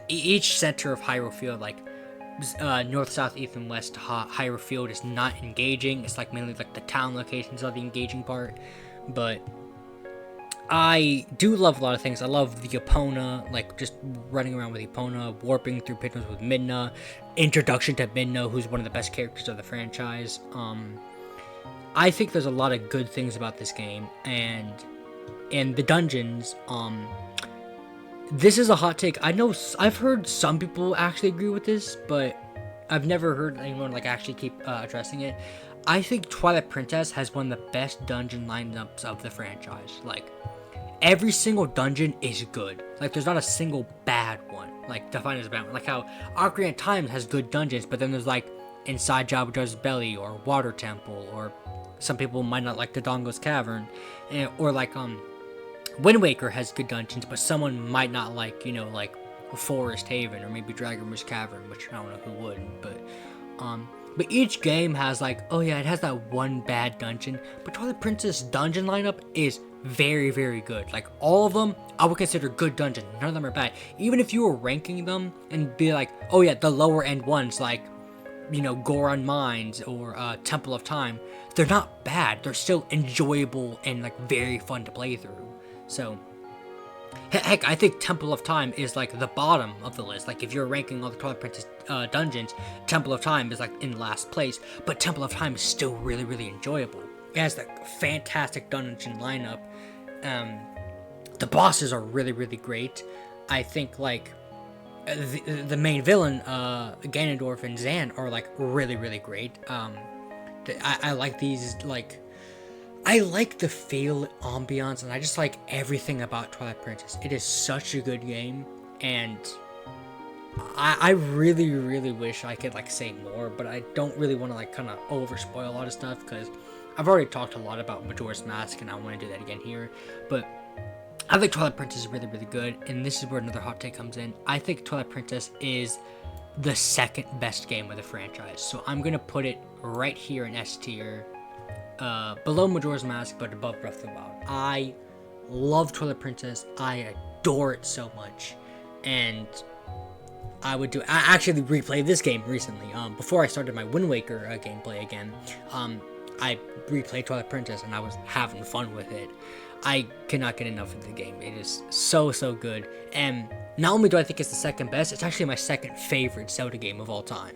each center of Hyrule Field, like north, south, east, and west Hyrule Field, is not engaging. It's like mainly like the town locations are the engaging part. But I do love a lot of things. I love the Epona, like just running around with Epona, warping through pit with Midna, introduction to Midna, who's one of the best characters of the franchise. I think there's a lot of good things about this game, and the dungeons. This is a hot take. I know I've heard some people actually agree with this, but I've never heard anyone like actually keep addressing it. I think Twilight Princess has one of the best dungeon lineups of the franchise. Like, every single dungeon is good. Like, there's not a single bad one, like defined as a bad one. Like how Ocarina of Time has good dungeons, but then there's like inside Jabba Belly or Water Temple, or some people might not like Dodongo's Cavern, or like Wind Waker has good dungeons, but someone might not like, like Forest Haven or maybe Dragon's Cavern, which I don't know who would, but each game has like, oh yeah, it has that one bad dungeon, but Twilight Princess dungeon lineup is very good. Like, all of them I would consider good dungeons. None of them are bad. Even if you were ranking them and be like, oh yeah, the lower end ones, like, Goron Mines or Temple of Time, they're not bad. They're still enjoyable and like very fun to play through. So heck, I think Temple of Time is like the bottom of the list. Like, if you're ranking all the Twilight Princess dungeons, Temple of Time is like in last place, but Temple of Time is still really enjoyable. It has that fantastic dungeon lineup. The bosses are really great. I think like the main villain, Ganondorf and Zan, are like really great. I like these, like, I like the feel, ambiance, and I just like everything about Twilight Princess. It is such a good game, and I really wish I could like say more, but I don't really want to like kind of over spoil a lot of stuff, because I've already talked a lot about Majora's Mask, and I want to do that again here. But I think Twilight Princess is really good, and this is where another hot take comes in. I think Twilight Princess is the second best game of the franchise, so I'm gonna put it right here in S tier, below Majora's Mask, but above Breath of the Wild. I love Twilight Princess. I adore it so much, and I actually replayed this game recently. Before I started my Wind Waker gameplay again, I replayed Twilight Princess, and I was having fun with it. I cannot get enough of the game. It is so good, and not only do I think it's the second best, it's actually my second favorite Zelda game of all time.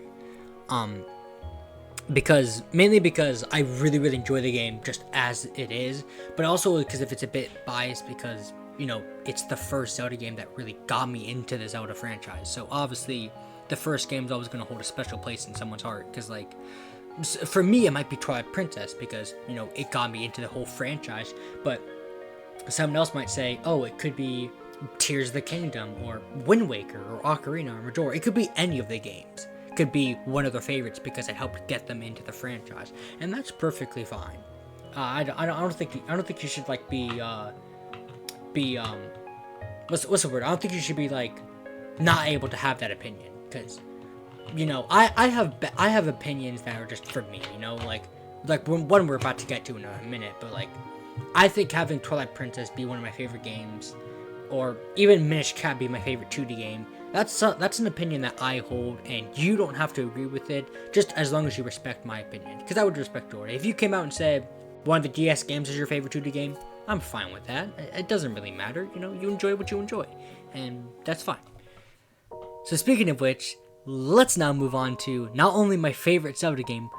Mainly because I really enjoy the game just as it is, but also because if it's a bit biased because, it's the first Zelda game that really got me into the Zelda franchise. So obviously, the first game is always going to hold a special place in someone's heart, because like, for me, it might be Twilight Princess because, it got me into the whole franchise, but someone else might say, oh, it could be Tears of the Kingdom, or Wind Waker, or Ocarina, or Majora. It could be any of the games. It could be one of their favorites because it helped get them into the franchise, and that's perfectly fine. I don't think you should like be what's the word? I don't think you should be like not able to have that opinion, because I have opinions that are just for me, like one we're about to get to in a minute, but like, I think having Twilight Princess be one of my favorite games, or even Minish Cap be my favorite 2D game, That's an opinion that I hold, and you don't have to agree with it, just as long as you respect my opinion. Because I would respect yours. If you came out and said one of the DS games is your favorite 2D game, I'm fine with that. It doesn't really matter. You know, you enjoy what you enjoy, and that's fine. So speaking of which, let's now move on to not only my favorite Zelda game,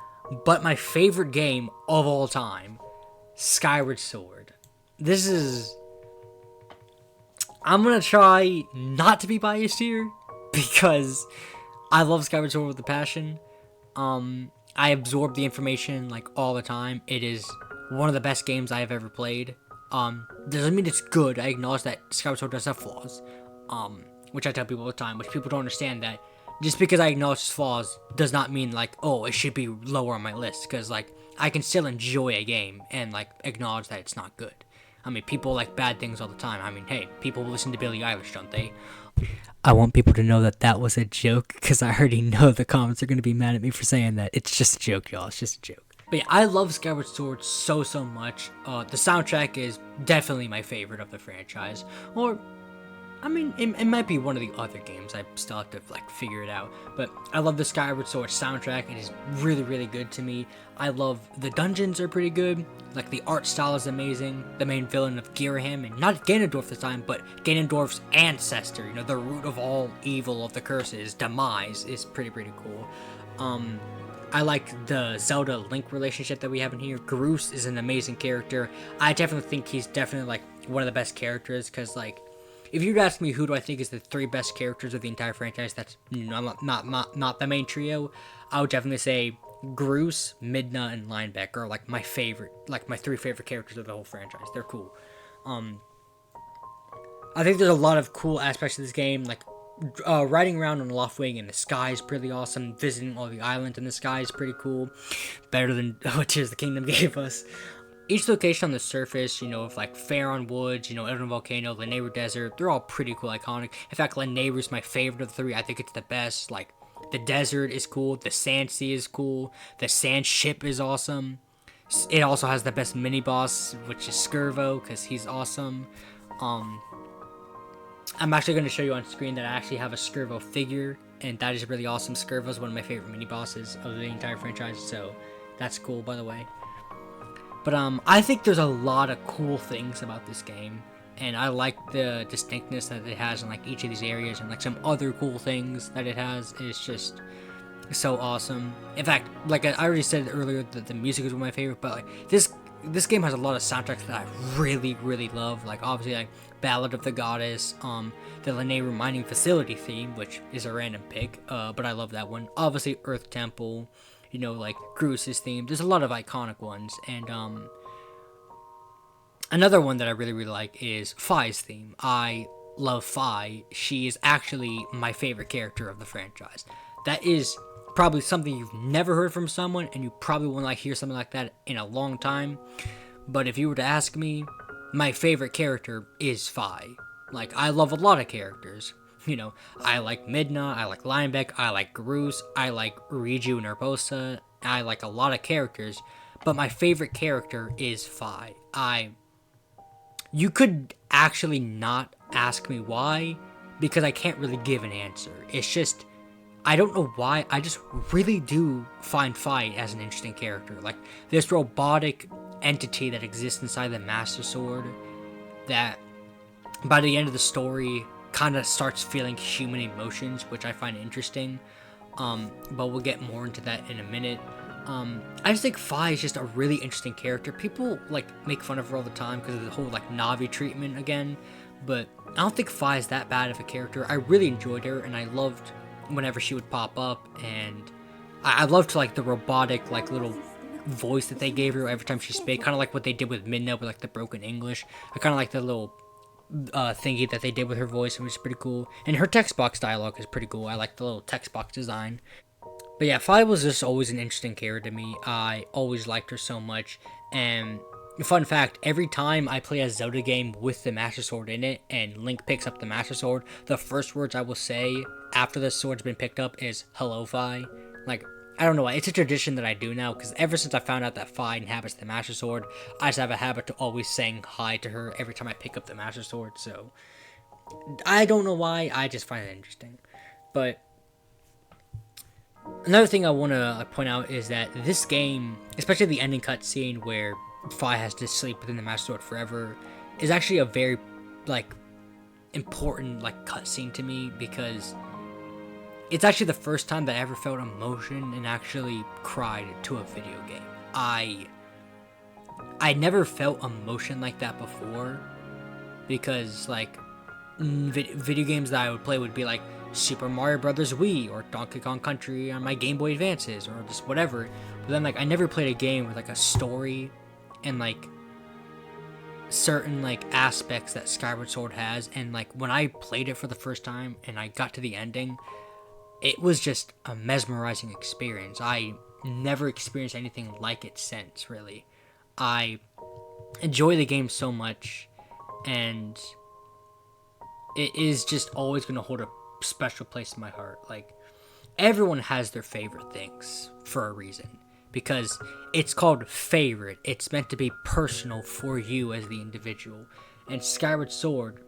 but my favorite game of all time, Skyward Sword. I'm gonna try not to be biased here, because I love Skyward Sword with a passion. I absorb the information, like, all the time. It is one of the best games I have ever played. Doesn't mean it's good. I acknowledge that Skyward Sword does have flaws. Which I tell people all the time, which people don't understand, that just because I acknowledge its flaws does not mean, like, oh, it should be lower on my list, because, like, I can still enjoy a game and, like, acknowledge that it's not good. I mean, people like bad things all the time. I mean, hey, people listen to Billie Eilish, don't they? I want people to know that that was a joke, because I already know the comments are going to be mad at me for saying that. It's just a joke, y'all. It's just a joke. But yeah, I love Skyward Sword so much. The soundtrack is definitely my favorite of the franchise. Or, I mean, it might be one of the other games. I still have to, like, figure it out. But I love the Skyward Sword soundtrack. It is really good to me. I love the dungeons are pretty good. Like, the art style is amazing. The main villain of Girahim, and not Ganondorf this time, but Ganondorf's ancestor, you know, the root of all evil, of the curses, Demise, is pretty cool. I like the Zelda-Link relationship that we have in here. Groose is an amazing character. I definitely think he's definitely, like, one of the best characters, because, like, if you'd ask me who do I think is the 3 best characters of the entire franchise, that's not the main trio, I would definitely say Groose, Midna, and Linebeck are, like, my favorite, like, my 3 favorite characters of the whole franchise. They're cool. I think there's a lot of cool aspects of this game, like, riding around on Loftwing in the sky is pretty awesome. Visiting all the islands in the sky is pretty cool. Better than what Tears of the Kingdom gave us. Each location on the surface, you know, of, like, Faron Woods, you know, Elden Volcano, Lanayru Desert, they're all pretty cool, iconic. In fact, Lanayru's my favorite of the 3. I think it's the best. Like, the desert is cool, the sand sea is cool, the sand ship is awesome. It also has the best mini-boss, which is Skirvo, because he's awesome. I'm actually going to show you on screen that I actually have a Skirvo figure, and that is really awesome. Skirvo is one of my favorite mini-bosses of the entire franchise, so that's cool, by the way. But I think there's a lot of cool things about this game, and I like the distinctness that it has in, like, each of these areas, and, like, some other cool things that it has. It's just so awesome. In fact, like I already said earlier, that the music is one of my favorite, but, like, this game has a lot of soundtracks that I really love. Like, obviously, like, Ballad of the Goddess, the Lanayru Mining Facility theme, which is a random pick, but I love that one. Obviously, Earth Temple, you know, like, Groose's theme. There's a lot of iconic ones, and another one that I really like is Fi's theme. I love Fi. She is actually my favorite character of the franchise. That is probably something you've never heard from someone, and you probably will not hear something like that in a long time. But if you were to ask me, my favorite character is Fi. Like, I love a lot of characters. You know, I like Midna, I like Linebeck, I like Groose, I like Riju and Urbosa, I like a lot of characters, but my favorite character is Fi. You could actually not ask me why, because I can't really give an answer. It's just, I don't know why, I just really do find Fi as an interesting character. Like, this robotic entity that exists inside the Master Sword, that by the end of the story kind of starts feeling human emotions, which I find interesting. But we'll get more into that in a minute. I just think Fi is just a really interesting character. People, like, make fun of her all the time because of the whole, like, Navi treatment again, but I don't think Fi is that bad of a character. I really enjoyed her, and I loved whenever she would pop up, and I loved, like, the robotic, like, little voice that they gave her every time she spake, kind of like what they did with Midna with, like, the broken English. I kind of like the little thingy that they did with her voice, which is pretty cool. And her text box dialogue is pretty cool. I like the little text box design. But yeah, Fi was just always an interesting character to me. I always liked her so much. And fun fact, every time I play a Zelda game with the Master Sword in it, and Link picks up the Master Sword, the first words I will say after the sword's been picked up is, "Hello, Fi." Like, I don't know why, it's a tradition that I do now, because ever since I found out that Fi inhabits the Master Sword, I just have a habit to always saying hi to her every time I pick up the Master Sword, so I don't know why, I just find it interesting. But another thing I want to point out is that this game, especially the ending cutscene where Fi has to sleep within the Master Sword forever, is actually a very, like, important, like, cutscene to me, because it's actually the first time that I ever felt emotion and actually cried to a video game. I never felt emotion like that before, because, like, video games that I would play would be like Super Mario Brothers Wii or Donkey Kong Country on my Game Boy Advances or just whatever. But then, like, I never played a game with, like, a story and, like, certain, like, aspects that Skyward Sword has. And, like, when I played it for the first time and I got to the ending, it was just a mesmerizing experience. I never experienced anything like it since, really. I enjoy the game so much, and it is just always going to hold a special place in my heart. Like, everyone has their favorite things for a reason, because it's called favorite. It's meant to be personal for you as the individual. And Skyward Sword,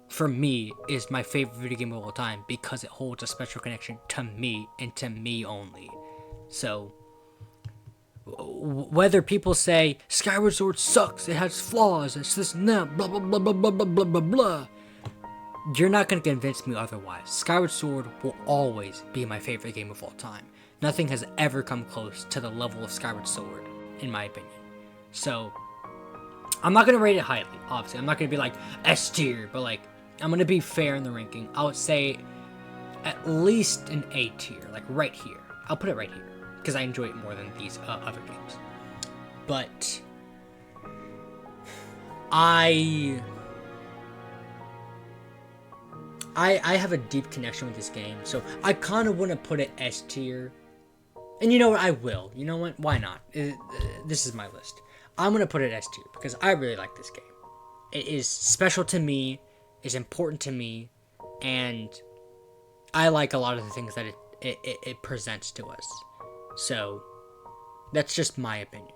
for me, is my favorite video game of all time because it holds a special connection to me and to me only. So, whether people say Skyward Sword sucks, it has flaws, it's this and that, blah blah blah blah blah blah blah blah blah, you're not going to convince me otherwise. Skyward Sword will always be my favorite game of all time. Nothing has ever come close to the level of Skyward Sword, in my opinion. So, I'm not going to rate it highly, obviously. I'm not going to be like S tier, but, like, I'm going to be fair in the ranking. I would say at least an A tier, like right here. I'll put it right here, because I enjoy it more than these other games. But I have a deep connection with this game, so I kind of want to put it S tier. And you know what? I will. You know what? Why not? This is my list. I'm going to put it S tier because I really like this game. It is special to me, is important to me, and I like a lot of the things that it presents to us. So, that's just my opinion.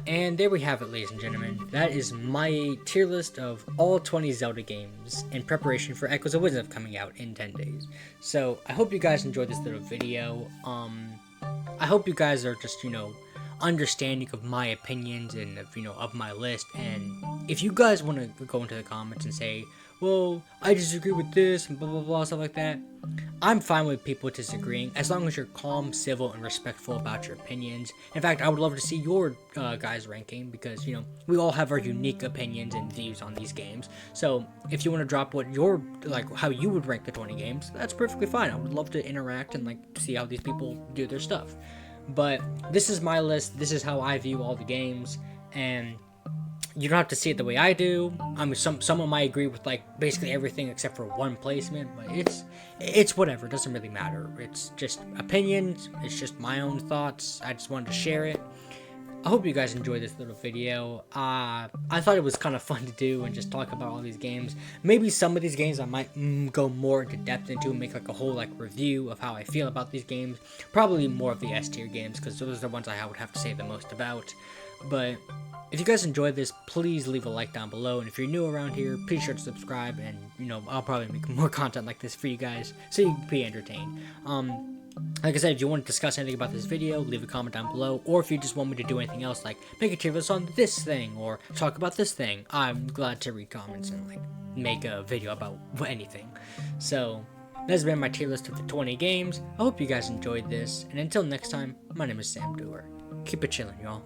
And there we have it, ladies and gentlemen. That is my tier list of all 20 Zelda games in preparation for Echoes of Wisdom coming out in 10 days. So, I hope you guys enjoyed this little video. I hope you guys are just, understanding of my opinions and of my list. And if you guys want to go into the comments and say, well, I disagree with this and blah blah blah, stuff like that, I'm fine with people disagreeing as long as you're calm, civil, and respectful about your opinions. In fact, I would love to see your guys' ranking, because we all have our unique opinions and views on these games. So if you want to drop what your how you would rank the 20 games, that's perfectly fine. I would love to interact and see how these people do their stuff. But this is my list. This is how I view all the games, and you don't have to see it the way I do. I mean, someone might agree with basically everything except for one placement, but it's whatever. It doesn't really matter. It's just opinions. It's just my own thoughts. I just wanted to share it. I hope you guys enjoyed this little video. I thought it was kind of fun to do and just talk about all these games. Maybe some of these games I might go more into depth into and make a whole review of how I feel about these games. Probably more of the S tier games, because those are the ones I would have to say the most about. But if you guys enjoyed this, please leave a like down below. And if you're new around here, please sure to subscribe. And I'll probably make more content like this for you guys, so you can be entertained. Like I said, if you want to discuss anything about this video, leave a comment down below. Or if you just want me to do anything else, like make a tier list on this thing or talk about this thing, I'm glad to read comments and make a video about anything. So that's been my tier list of the 20 games. I hope you guys enjoyed this, and until next time, my name is Sam Doer. Keep it chillin', y'all.